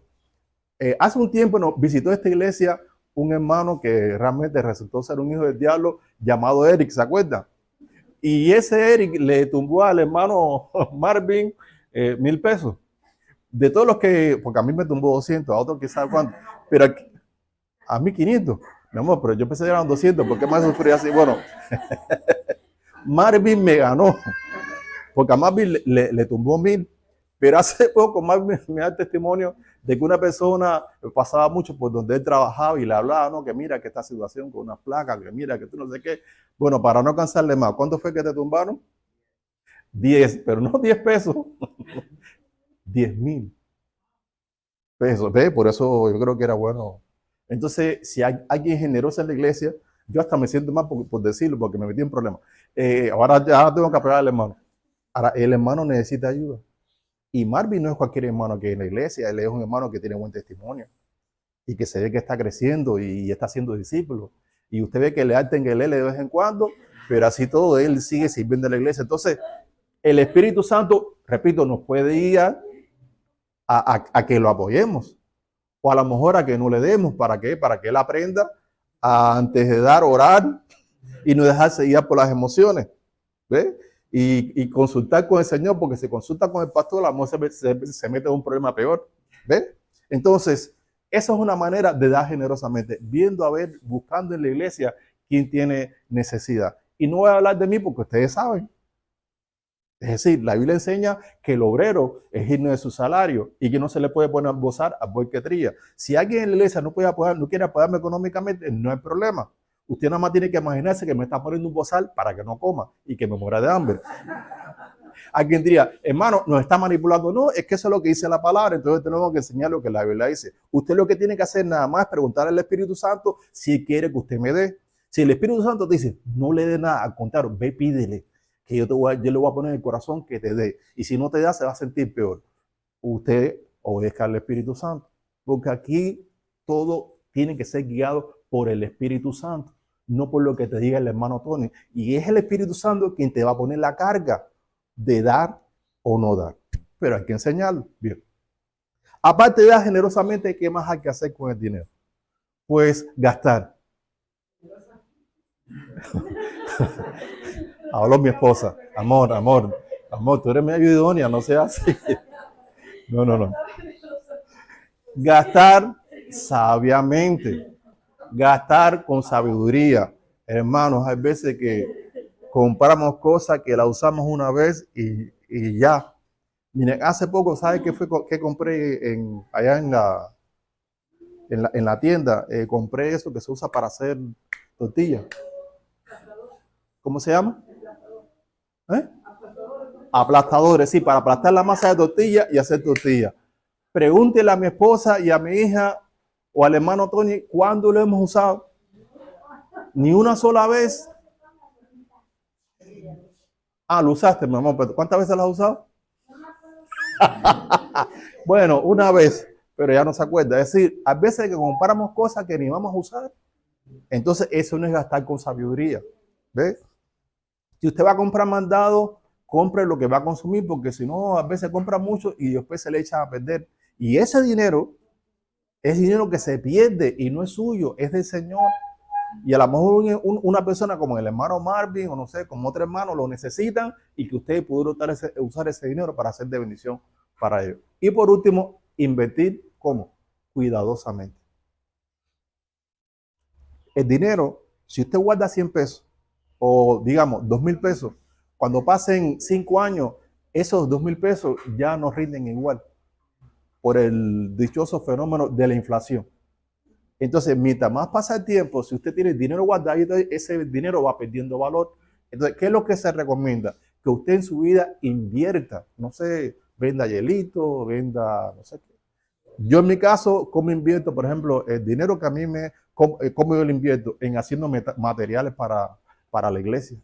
Hace un tiempo nos visitó esta iglesia un hermano que realmente resultó ser un hijo del diablo llamado Eric, ¿se acuerdan? Y ese Eric le tumbó al hermano Marvin 1,000 pesos. De todos los que, porque a mí me tumbó 200, a otros quizás cuánto, pero a 1,500. Mi amor, pero yo pensé que eran 200, ¿por qué más sufrí así? Bueno, Marvin me ganó, porque a Marvin le tumbó 1,000. Pero hace poco Marvin me da el testimonio de que una persona pasaba mucho por donde él trabajaba y le hablaba, no, que mira que esta situación con unas placas, que mira que tú no sé qué. Bueno, para no cansarle más, ¿cuánto fue que te tumbaron? 10, pero no 10 pesos, 10,000 pesos. ¿Ves? Por eso yo creo que era bueno. Entonces, si hay alguien generoso en la iglesia, yo hasta me siento mal por decirlo, porque me metí en problemas. Ahora ya tengo que apoyar al hermano. Ahora, el hermano necesita ayuda. Y Marvin no es cualquier hermano que hay en la iglesia, él es un hermano que tiene buen testimonio y que se ve que está creciendo y está siendo discípulo. Y usted ve que le alten que lee de vez en cuando, pero así todo, él sigue sirviendo en la iglesia. Entonces, el Espíritu Santo, repito, nos puede ir a que lo apoyemos. O a lo mejor a que no le demos. ¿Para qué? Para que él aprenda antes de dar, orar y no dejarse guiar por las emociones. ¿Ves? Y consultar con el Señor, porque si consulta con el pastor, a lo mejor se mete en un problema peor. ¿Ves? Entonces, esa es una manera de dar generosamente, viendo a ver, buscando en la iglesia quién tiene necesidad. Y no voy a hablar de mí porque ustedes saben. Es decir, la Biblia enseña que el obrero es digno de su salario y que no se le puede poner a gozar a boiquetría. Si alguien en la iglesia no quiere apoyarme económicamente, no hay problema. Usted nada más tiene que imaginarse que me está poniendo un bozal para que no coma y que me muera de hambre. Alguien diría, hermano, nos está manipulando. No, es que eso es lo que dice la palabra, entonces tenemos que enseñar lo que la Biblia dice. Usted lo que tiene que hacer nada más es preguntar al Espíritu Santo si quiere que usted me dé. Si el Espíritu Santo te dice, no le dé nada, al contrario, ve, pídele, que yo le voy a poner en el corazón que te dé. Y si no te da, se va a sentir peor. Usted obedezca al Espíritu Santo, porque aquí todo tiene que ser guiado por el Espíritu Santo, no por lo que te diga el hermano Tony. Y es el Espíritu Santo quien te va a poner la carga de dar o no dar. Pero hay que enseñarlo. Bien. Aparte de dar generosamente, ¿qué más hay que hacer con el dinero? Pues gastar. Habló mi esposa. Amor, amor. Amor, tú eres medio idónea, no seas así. No, no, no. Gastar sabiamente. Gastar con sabiduría. Hermanos, hay veces que compramos cosas que la usamos una vez y ya. Miren, hace poco, ¿sabes qué fue que compré allá en la tienda? Compré eso que se usa para hacer tortillas. ¿Cómo se llama? ¿Eh? Aplastadores, sí, para aplastar la masa de tortilla y hacer tortilla. Pregúntele a mi esposa y a mi hija o al hermano Tony cuándo lo hemos usado. Ni una sola vez. Ah, lo usaste, mi amor, pero ¿cuántas veces lo has usado? Bueno, una vez, pero ya no se acuerda. Es decir, a veces que compramos cosas que ni vamos a usar, entonces eso no es gastar con sabiduría. ¿Ves? Si usted va a comprar mandado, compre lo que va a consumir, porque si no, a veces compra mucho y después se le echa a perder. Y ese dinero es dinero que se pierde y no es suyo, es del Señor. Y a lo mejor una persona como el hermano Marvin o no sé, como otro hermano lo necesitan y que usted pudo usar ese dinero para hacer de bendición para ellos. Y por último, invertir ¿cómo? Cuidadosamente. El dinero, si usted guarda 100 pesos o digamos 2,000 pesos, cuando pasen 5 años, esos 2,000 pesos ya no rinden igual por el dichoso fenómeno de la inflación. Entonces, mientras más pasa el tiempo, si usted tiene dinero guardado, ese dinero va perdiendo valor. Entonces, ¿qué es lo que se recomienda? Que usted en su vida invierta, no sé, venda hielito, venda, no sé qué. Yo en mi caso, ¿cómo invierto? Por ejemplo, el dinero que a mí ¿cómo yo lo invierto? En haciendo materiales para la iglesia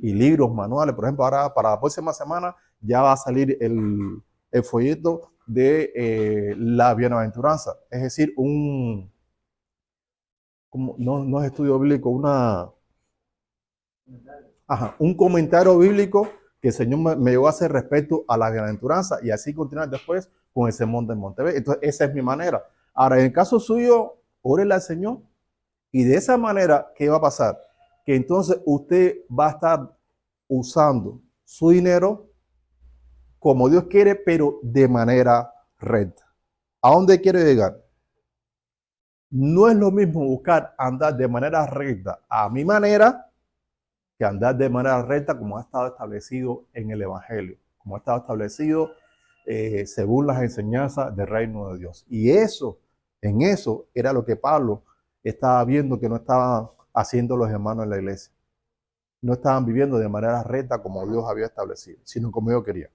y libros, manuales. Por ejemplo, ahora para la próxima semana ya va a salir el folleto de la bienaventuranza, es decir, no es estudio bíblico, un comentario bíblico que el Señor me llevó a hacer respecto a la bienaventuranza y así continuar después con el sermón del Monte. Entonces, esa es mi manera. Ahora, en el caso suyo, órele al Señor y de esa manera, ¿qué va a pasar? Que entonces usted va a estar usando su dinero como Dios quiere, pero de manera recta. ¿A dónde quiero llegar? No es lo mismo buscar andar de manera recta a mi manera que andar de manera recta como ha estado establecido en el Evangelio, como ha estado establecido según las enseñanzas del reino de Dios. Y en eso era lo que Pablo estaba viendo que no estaban haciendo los hermanos en la iglesia. No estaban viviendo de manera recta como Dios había establecido, sino como Dios quería.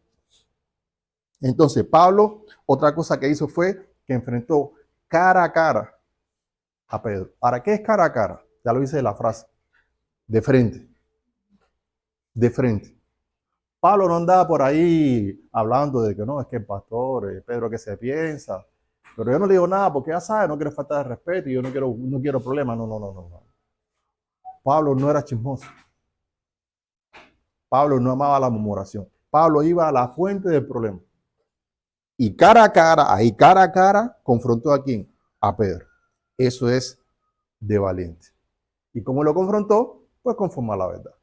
Entonces, Pablo, otra cosa que hizo fue que enfrentó cara a cara a Pedro. ¿Para qué es cara a cara? Ya lo dice la frase. De frente. De frente. Pablo no andaba por ahí hablando de que no, es que el pastor, Pedro, que se piensa. Pero yo no le digo nada porque ya sabe, no quiero faltar de respeto y yo no quiero problemas. No, no, no, no, no. Pablo no era chismoso. Pablo no amaba la murmuración. Pablo iba a la fuente del problema. Y cara a cara, confrontó a quién? A Pedro. Eso es de valiente. ¿Y cómo lo confrontó? Pues conforme a la verdad.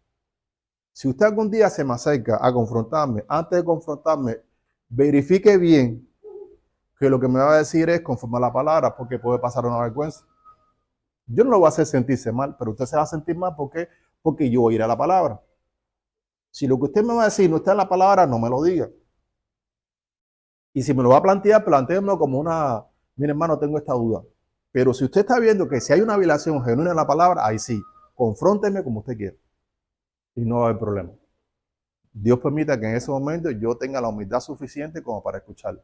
Si usted algún día se me acerca a confrontarme, antes de confrontarme, verifique bien que lo que me va a decir es conforme a la palabra, porque puede pasar una vergüenza. Yo no lo voy a hacer sentirse mal, pero usted se va a sentir mal porque yo voy a ir a la palabra. Si lo que usted me va a decir no está en la palabra, no me lo diga. Y si me lo va a plantear, plantéemelo como mire hermano, tengo esta duda. Pero si usted está viendo que si hay una violación genuina en la palabra, ahí sí, confrónteme como usted quiera. Y no va a haber problema. Dios permita que en ese momento yo tenga la humildad suficiente como para escucharlo.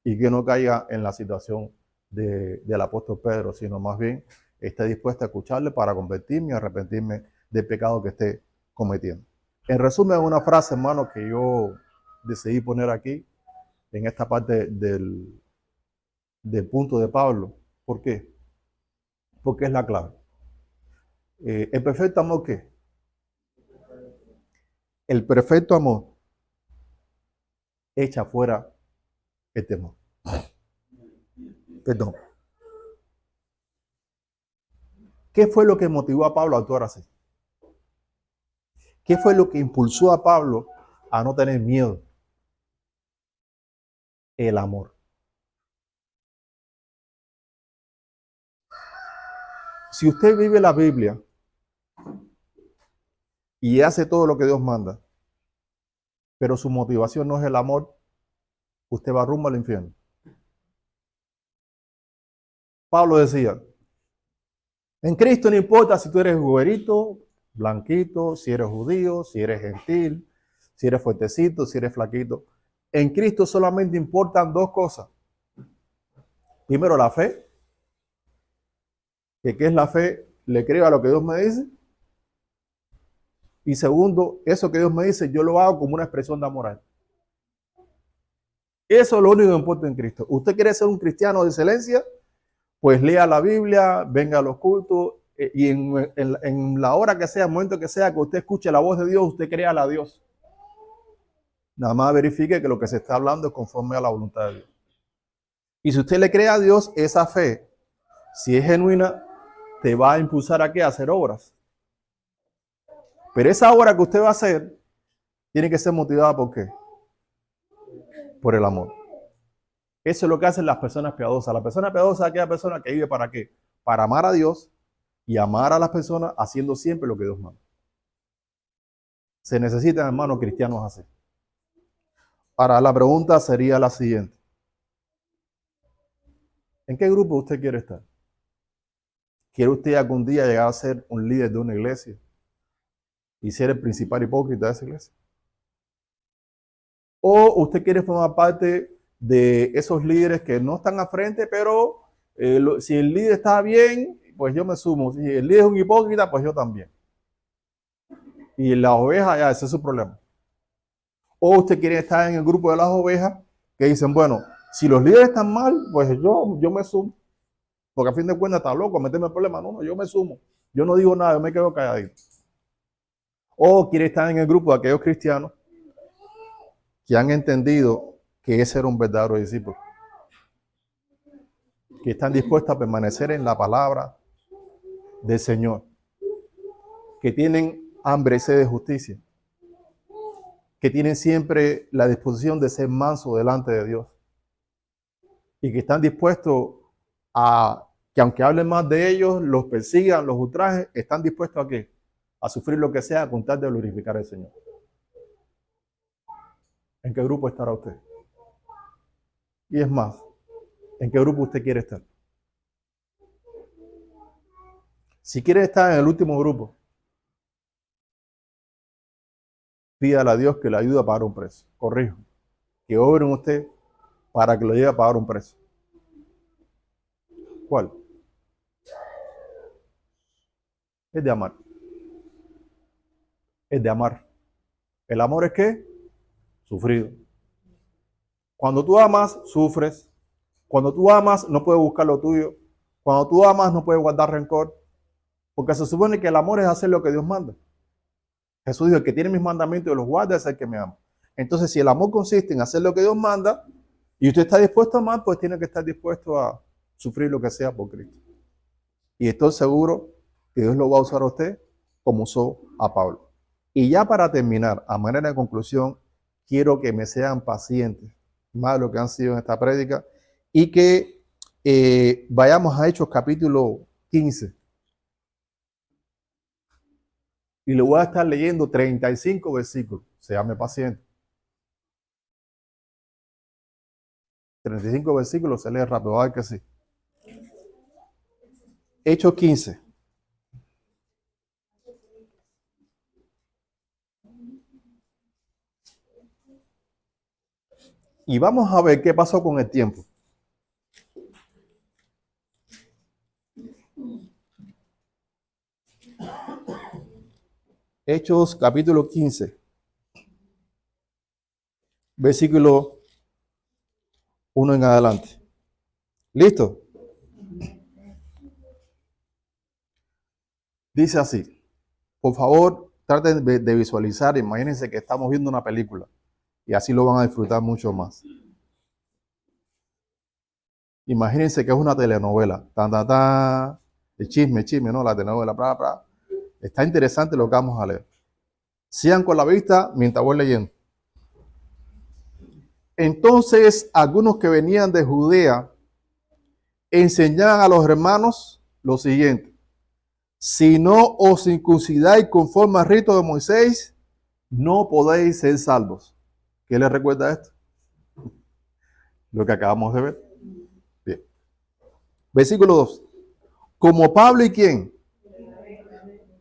Y que no caiga en la situación del apóstol Pedro, sino más bien esté dispuesto a escucharle para convertirme y arrepentirme del pecado que esté cometiendo. En resumen, una frase, hermano, que yo decidí poner aquí, en esta parte del punto de Pablo. ¿Por qué? Porque es la clave. El perfecto amor, ¿qué? El perfecto amor echa fuera el temor. Perdón. ¿Qué fue lo que motivó a Pablo a actuar así? ¿Qué fue lo que impulsó a Pablo a no tener miedo. El amor. Si usted vive la Biblia y hace todo lo que Dios manda, pero su motivación no es el amor, usted va rumbo al infierno. Pablo decía, en Cristo no importa si tú eres güerito, blanquito, si eres judío, si eres gentil, si eres fuertecito, si eres flaquito. En Cristo solamente importan dos cosas. Primero, la fe. ¿Qué es la fe? Le creo a lo que Dios me dice. Y segundo, eso que Dios me dice, yo lo hago como una expresión de amor a Él. Eso es lo único que importa en Cristo. ¿Usted quiere ser un cristiano de excelencia? Pues lea la Biblia, venga a los cultos y en la hora que sea, el momento que sea, que usted escuche la voz de Dios, usted créala a Dios. Nada más verifique que lo que se está hablando es conforme a la voluntad de Dios. Y si usted le cree a Dios, esa fe, si es genuina, te va a impulsar a qué? A hacer obras. Pero esa obra que usted va a hacer tiene que ser motivada ¿por qué? Por el amor. Eso es lo que hacen las personas piadosas. La persona piadosa es aquella persona que vive ¿para qué? Para amar a Dios y amar a las personas haciendo siempre lo que Dios manda. Se necesitan hermanos cristianos así. Ahora la pregunta sería la siguiente. ¿En qué grupo usted quiere estar? ¿Quiere usted algún día llegar a ser un líder de una iglesia y ser el principal hipócrita de esa iglesia? ¿O usted quiere formar parte de esos líderes que no están al frente, pero si el líder está bien, pues yo me sumo? Si el líder es un hipócrita, pues yo también. Y la oveja, ya, ese es su problema. O usted quiere estar en el grupo de las ovejas que dicen, bueno, si los líderes están mal, pues yo me sumo. Porque a fin de cuentas está loco, meterme en problemas. No, yo me sumo. Yo no digo nada, yo me quedo calladito. O quiere estar en el grupo de aquellos cristianos que han entendido que ese era un verdadero discípulo. Que están dispuestos a permanecer en la palabra del Señor. Que tienen hambre y sed de justicia. Que tienen siempre la disposición de ser manso delante de Dios. Y que están dispuestos a que aunque hablen más de ellos, los persigan, los ultrajen, están dispuestos a ¿qué? A sufrir lo que sea con tal de glorificar al Señor. ¿En qué grupo estará usted? Y es más, ¿en qué grupo usted quiere estar? Si quiere estar en el último grupo, pídale a Dios que le ayude a pagar un precio. Corrijo. Que obre en usted para que lo lleve a pagar un precio. ¿Cuál? Es de amar. Es de amar. ¿El amor es qué? Sufrido. Cuando tú amas, sufres. Cuando tú amas, no puedes buscar lo tuyo. Cuando tú amas, no puedes guardar rencor. Porque se supone que el amor es hacer lo que Dios manda. Jesús dijo, el que tiene mis mandamientos y los guarda es el que me ama. Entonces, si el amor consiste en hacer lo que Dios manda, y usted está dispuesto a amar, pues tiene que estar dispuesto a sufrir lo que sea por Cristo. Y estoy seguro que Dios lo va a usar a usted como usó a Pablo. Y ya para terminar, a manera de conclusión, quiero que me sean pacientes, más de lo que han sido en esta prédica, y que vayamos a Hechos capítulo 15. Y le voy a estar leyendo 35 versículos. Séame paciente. 35 versículos se lee rápido, a ver que sí. Hechos 15. Y vamos a ver qué pasó con el tiempo. Hechos capítulo 15. Versículo 1 en adelante. ¿Listo? Dice así. Por favor, traten de visualizar, imagínense que estamos viendo una película y así lo van a disfrutar mucho más. Imagínense que es una telenovela. Tan, tan, tan. El chisme, ¿no? La telenovela. Bla, bla. Está interesante lo que vamos a leer. Sigan con la vista mientras voy leyendo. Entonces algunos que venían de Judea enseñaban a los hermanos lo siguiente: si no os circuncidáis conforme al rito de Moisés, no podéis ser salvos. ¿Qué les recuerda esto? Lo que acabamos de ver. Bien. Versículo 2. Como Pablo y quién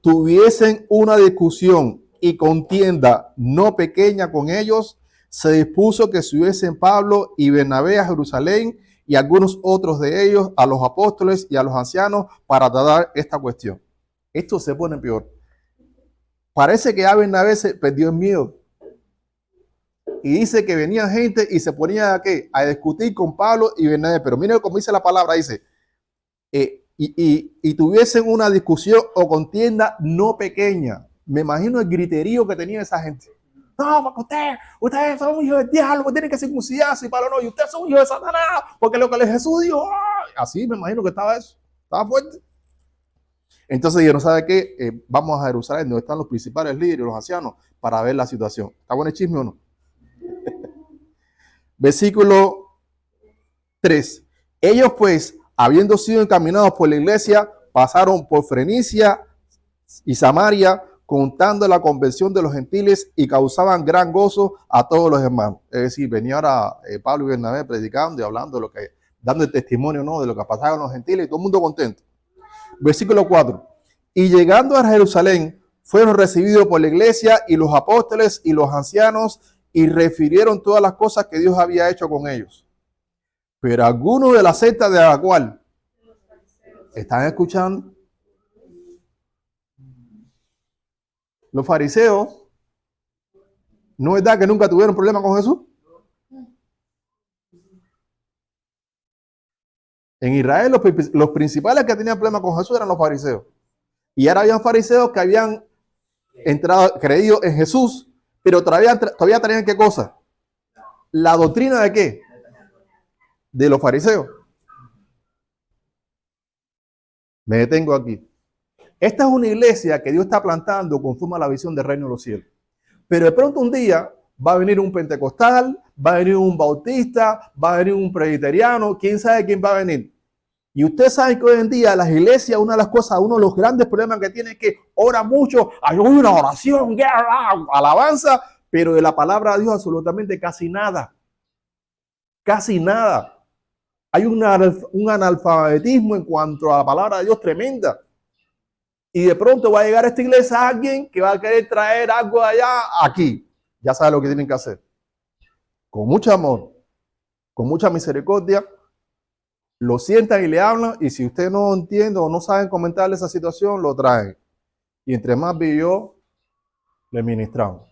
tuviesen una discusión y contienda no pequeña con ellos, se dispuso que subiesen Pablo y Bernabé a Jerusalén y algunos otros de ellos a los apóstoles y a los ancianos para tratar esta cuestión. Esto se pone peor. Parece que a Bernabé se perdió el miedo. Y dice que venía gente y se ponía a discutir con Pablo y Bernabé. Pero miren cómo dice la palabra, dice, y tuviesen una discusión o contienda no pequeña. Me imagino el griterío que tenía esa gente. No, porque ustedes son hijos del diablo, tienen que circuncidarse, y Pablo no, y ustedes son hijos de Satanás, porque lo que Jesús dijo, así me imagino que estaba eso, estaba fuerte. Entonces yo no sabe qué, vamos a Jerusalén, donde están los principales líderes, los ancianos, para ver la situación. ¿Está bueno el chisme o no? Versículo 3. Ellos pues, habiendo sido encaminados por la iglesia, pasaron por Fenicia y Samaria, contando la conversión de los gentiles y causaban gran gozo a todos los hermanos. Es decir, venía ahora Pablo y Bernabé predicando y hablando de lo que, dando el testimonio, ¿no?, de lo que pasaba con los gentiles y todo el mundo contento. Versículo 4. Y llegando a Jerusalén, fueron recibidos por la iglesia y los apóstoles y los ancianos y refirieron todas las cosas que Dios había hecho con ellos. Pero algunos de la secta de la cual están escuchando, los fariseos, ¿no es verdad que nunca tuvieron problema con Jesús? En Israel los principales que tenían problemas con Jesús eran los fariseos. Y ahora habían fariseos que habían creído en Jesús, pero todavía tenían ¿qué cosa? ¿La doctrina de qué? De los fariseos. Me detengo aquí. Esta es una iglesia que Dios está plantando conforme a la visión del reino de los cielos. Pero de pronto un día va a venir un pentecostal, va a venir un bautista, va a venir un presbiteriano, quién sabe quién va a venir. Y usted sabe que hoy en día las iglesias, una de las cosas, uno de los grandes problemas que tiene es que ora mucho, hay una oración, alabanza, pero de la palabra de Dios absolutamente casi nada. Casi nada. Hay un analfabetismo en cuanto a la palabra de Dios tremenda. Y de pronto va a llegar a esta iglesia alguien que va a querer traer algo de allá aquí. Ya sabe lo que tienen que hacer. Con mucho amor, con mucha misericordia, lo sientan y le hablan. Y si usted no entiende o no sabe comentarle esa situación, lo traen. Y entre más vivió, le ministramos.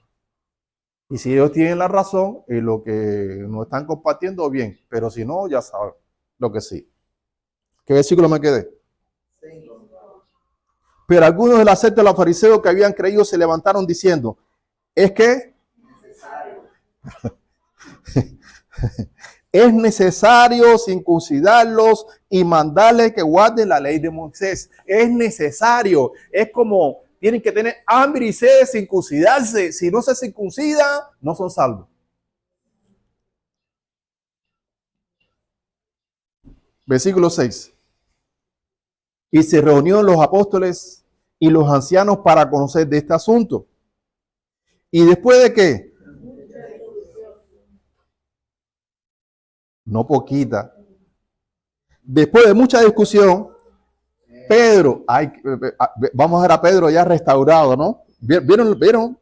Y si ellos tienen la razón y lo que nos están compartiendo, bien. Pero si no, ya saben lo que sí. ¿Qué versículo me quedé? Sí. Pero algunos de la secta de los fariseos que habían creído se levantaron diciendo, es que es necesario circuncidarlos y mandarles que guarden la ley de Moisés. Es necesario, es como tienen que tener hambre y sed de circuncidarse. Si no se circuncidan, no son salvos. Versículo 6. Y se reunieron los apóstoles y los ancianos para conocer de este asunto. ¿Y después de qué? No poquita. Después de mucha discusión, Pedro, vamos a ver a Pedro ya restaurado, ¿no? ¿Vieron?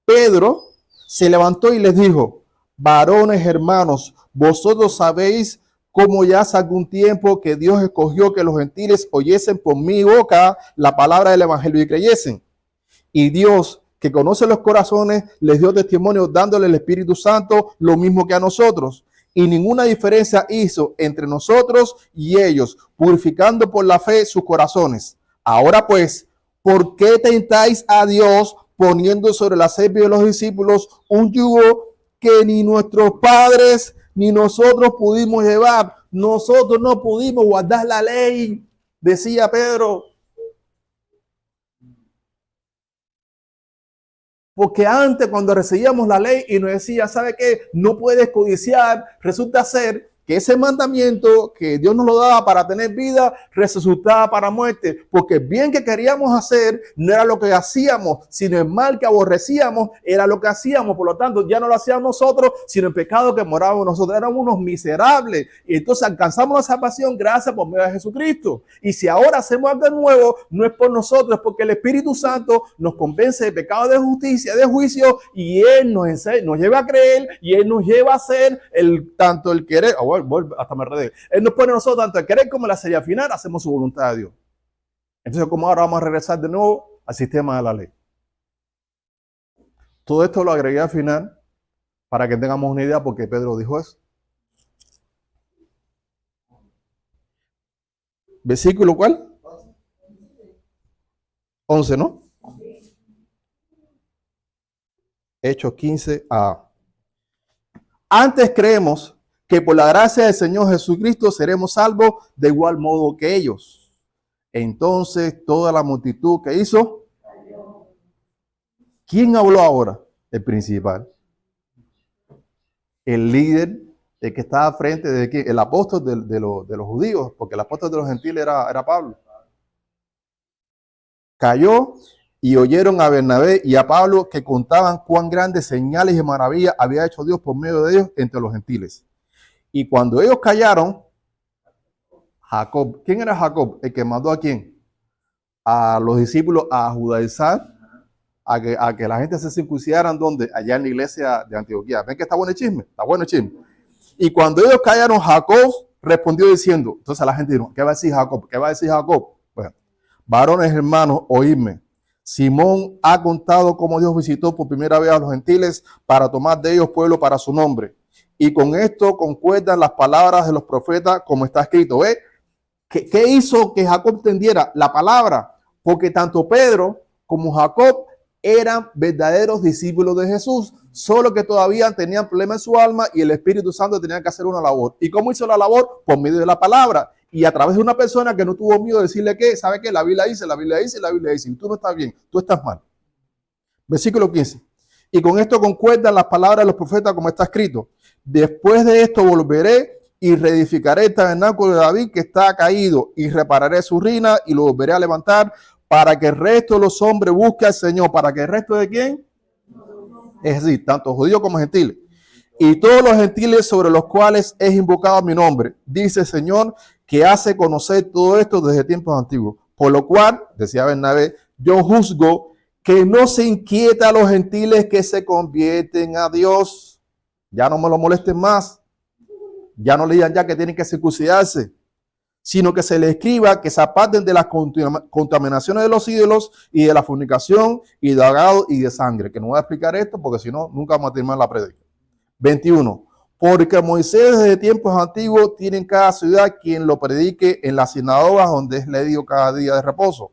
Pedro se levantó y les dijo, varones hermanos, vosotros sabéis cómo ya hace algún tiempo que Dios escogió que los gentiles oyesen por mi boca la palabra del evangelio y creyesen. Y Dios, que conoce los corazones, les dio testimonio dándole el Espíritu Santo lo mismo que a nosotros. Y ninguna diferencia hizo entre nosotros y ellos, purificando por la fe sus corazones. Ahora pues, ¿por qué tentáis a Dios poniendo sobre la cerviz de los discípulos un yugo que ni nuestros padres ni nosotros pudimos llevar? Nosotros no pudimos guardar la ley, decía Pedro. Porque antes, cuando recibíamos la ley y nos decía, ¿sabe qué? No puedes codiciar, resulta ser que ese mandamiento que Dios nos lo daba para tener vida, resultaba para muerte. Porque el bien que queríamos hacer no era lo que hacíamos, sino el mal que aborrecíamos era lo que hacíamos. Por lo tanto, ya no lo hacíamos nosotros, sino el pecado que moraba en nosotros. Éramos unos miserables. Y entonces alcanzamos la salvación gracias por medio de Jesucristo. Y si ahora hacemos algo nuevo, no es por nosotros, es porque el Espíritu Santo nos convence de pecado, de justicia, de juicio, y Él nos lleva a creer, y Él nos lleva a hacer tanto el querer. Hasta me redé. Él nos pone a nosotros tanto el querer como la serie final, hacemos su voluntad de Dios. Entonces, como ahora vamos a regresar de nuevo al sistema de la ley. Todo esto lo agregué al final para que tengamos una idea porque Pedro dijo eso. ¿Versículo cuál? 11, ¿no? Hechos 15a. Antes creemos que por la gracia del Señor Jesucristo seremos salvos de igual modo que ellos. Entonces toda la multitud que hizo, ¿quién habló ahora? El principal, el líder, el que estaba frente de quién, el apóstol de los judíos, porque el apóstol de los gentiles era Pablo. Cayó y oyeron a Bernabé y a Pablo que contaban cuán grandes señales y maravillas había hecho Dios por medio de ellos entre los gentiles. Y cuando ellos callaron, Jacob, ¿quién era Jacob? El que mandó a quién? A los discípulos a judaizar, a que la gente se circuncidaran, ¿dónde? Allá en la iglesia de Antioquía. ¿Ven que está bueno el chisme? Está bueno el chisme. Y cuando ellos callaron, Jacob respondió diciendo, entonces la gente dijo, ¿qué va a decir Jacob? ¿Qué va a decir Jacob? Bueno, varones hermanos, oídme. Simón ha contado cómo Dios visitó por primera vez a los gentiles para tomar de ellos pueblo para su nombre. Y con esto concuerdan las palabras de los profetas como está escrito. ¿Ve? ¿Qué hizo que Jacob entendiera? La palabra. Porque tanto Pedro como Jacob eran verdaderos discípulos de Jesús, solo que todavía tenían problemas en su alma y el Espíritu Santo tenía que hacer una labor. ¿Y cómo hizo la labor? Por medio de la palabra. Y a través de una persona que no tuvo miedo de decirle que, ¿sabe qué? La Biblia dice, la Biblia dice, la Biblia dice. Y tú no estás bien, tú estás mal. Versículo 15. Y con esto concuerdan las palabras de los profetas como está escrito. Después de esto volveré y reedificaré el tabernáculo de David que está caído y repararé su ruina y lo volveré a levantar para que el resto de los hombres busque al Señor. ¿Para que el resto de quién? Es decir, tanto judíos como gentiles. Y todos los gentiles sobre los cuales es invocado mi nombre, dice el Señor, que hace conocer todo esto desde tiempos antiguos. Por lo cual, decía Bernabé, yo juzgo que no se inquieta a los gentiles que se convierten a Dios. Ya no me lo molesten más. Ya no le digan ya que tienen que circuncidarse, sino que se les escriba que se aparten de las contaminaciones de los ídolos y de la fornicación y de ahogado y de sangre. Que no voy a explicar esto porque si no, nunca vamos a terminar la predica. 21. Porque Moisés desde tiempos antiguos tiene en cada ciudad quien lo predique en las sinagogas donde es leído cada día de reposo.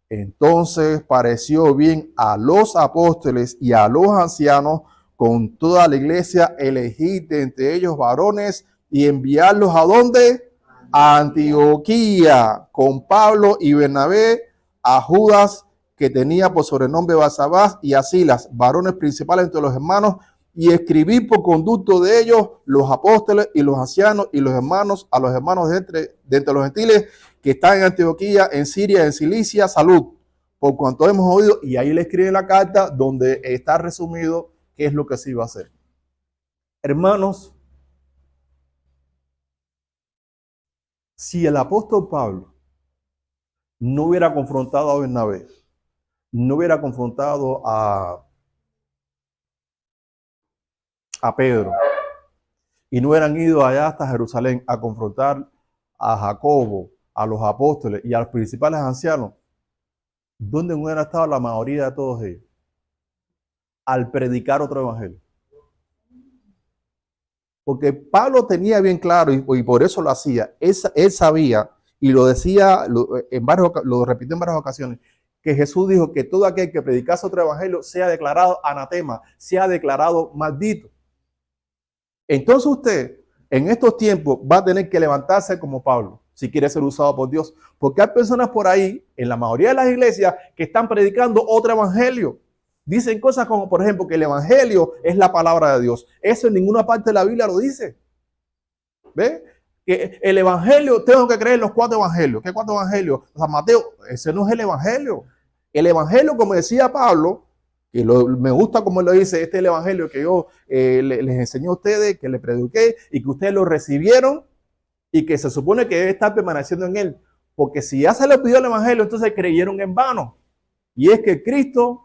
Entonces pareció bien a los apóstoles y a los ancianos con toda la iglesia elegir de entre ellos varones y enviarlos ¿a dónde? A Antioquía con Pablo y Bernabé, a Judas que tenía por sobrenombre Barsabás y a Silas, varones principales entre los hermanos, y escribir por conducto de ellos los apóstoles y los ancianos y los hermanos a los hermanos de entre los gentiles que están en Antioquía, en Siria, en Cilicia, salud, por cuanto hemos oído. Y ahí le escriben la carta donde está resumido qué es lo que se iba a hacer. Hermanos, si el apóstol Pablo no hubiera confrontado a Bernabé, no hubiera confrontado a Pedro y no hubieran ido allá hasta Jerusalén a confrontar a Jacobo, a los apóstoles y a los principales ancianos, ¿dónde hubiera estado la mayoría de todos ellos? Al predicar otro evangelio. Porque Pablo tenía bien claro y por eso lo hacía. Él sabía y lo decía, lo repitió en varias ocasiones, que Jesús dijo que todo aquel que predicase otro evangelio sea declarado anatema, sea declarado maldito. Entonces usted en estos tiempos va a tener que levantarse como Pablo si quiere ser usado por Dios, porque hay personas por ahí en la mayoría de las iglesias que están predicando otro evangelio. Dicen cosas como, por ejemplo, que el evangelio es la palabra de Dios. Eso en ninguna parte de la Biblia lo dice. ¿Ve? Que el evangelio, tengo que creer en los 4 evangelios. ¿Qué 4 evangelios? O sea, Mateo, ese no es el evangelio. El evangelio, como decía Pablo, que me gusta como lo dice, este es el evangelio que yo les enseñé a ustedes, que les prediqué y que ustedes lo recibieron y que se supone que debe estar permaneciendo en él. Porque si ya se les pidió el evangelio, entonces creyeron en vano. Y es que Cristo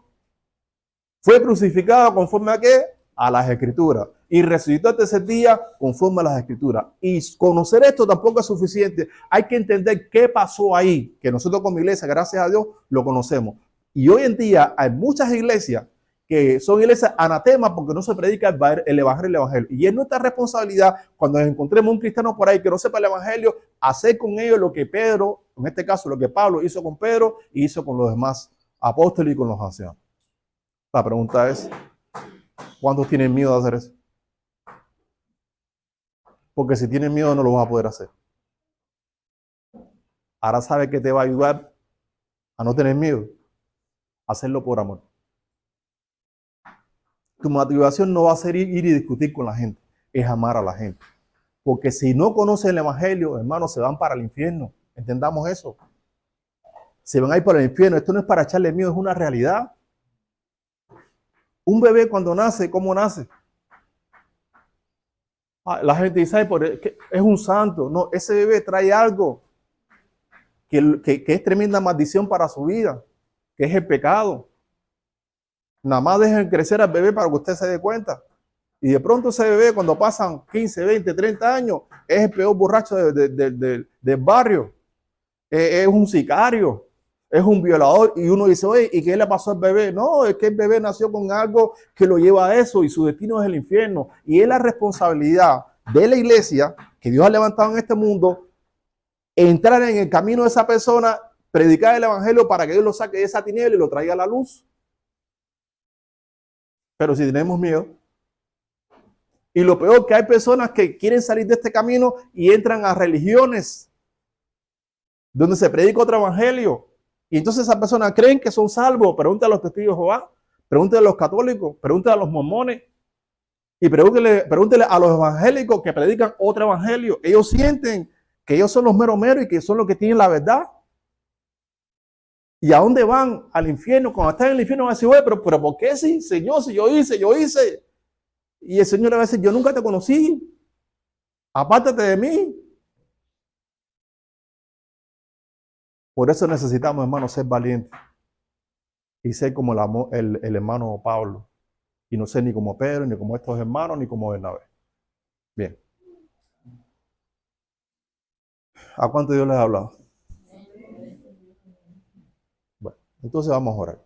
fue crucificado conforme a qué? A las escrituras. Y resucitó el tercer día conforme a las escrituras. Y conocer esto tampoco es suficiente. Hay que entender qué pasó ahí, que nosotros como iglesia, gracias a Dios, lo conocemos. Y hoy en día hay muchas iglesias que son iglesias anatemas porque no se predica el evangelio. Y es nuestra responsabilidad, cuando nos encontremos un cristiano por ahí que no sepa el evangelio, hacer con ellos lo que Pedro, en este caso lo que Pablo hizo con Pedro y hizo con los demás apóstoles y con los ancianos. La pregunta es, ¿cuántos tienen miedo de hacer eso? Porque si tienen miedo no lo vas a poder hacer. Ahora sabes que te va a ayudar a no tener miedo. Hacerlo por amor. Tu motivación no va a ser ir y discutir con la gente, es amar a la gente. Porque si no conocen el evangelio, hermanos, se van para el infierno. Entendamos eso. Se van a ir para el infierno. Esto no es para echarle miedo, es una realidad. Un bebé cuando nace, ¿cómo nace? La gente dice, que es un santo. No, ese bebé trae algo que es tremenda maldición para su vida, que es el pecado. Nada más dejen crecer al bebé para que usted se dé cuenta. Y de pronto ese bebé, cuando pasan 15, 20, 30 años, es el peor borracho del barrio. Es un sicario, es un violador. Y uno dice, oye, ¿y qué le pasó al bebé? No, es que el bebé nació con algo que lo lleva a eso y su destino es el infierno. Y es la responsabilidad de la iglesia que Dios ha levantado en este mundo, entrar en el camino de esa persona, predicar el evangelio para que Dios lo saque de esa tiniebla y lo traiga a la luz. Pero si tenemos miedo, y lo peor que hay personas que quieren salir de este camino y entran a religiones donde se predica otro evangelio. Y entonces esas personas creen que son salvos. Pregúntale a los testigos de Jehová, pregúntale a los católicos, pregúntale a los mormones y pregúntale a los evangélicos que predican otro evangelio. Ellos sienten que ellos son los meros y que son los que tienen la verdad. ¿Y a dónde van? Al infierno. Cuando están en el infierno van a decir, oye, pero ¿por qué sí? Señor, si yo hice. Y el Señor le va a decir, yo nunca te conocí. Apártate de mí. Por eso necesitamos, hermanos, ser valientes. Y ser como el hermano Pablo. Y no ser ni como Pedro, ni como estos hermanos, ni como Bernabé. Bien. ¿A cuánto Dios les ha hablado? Bueno, entonces vamos a orar.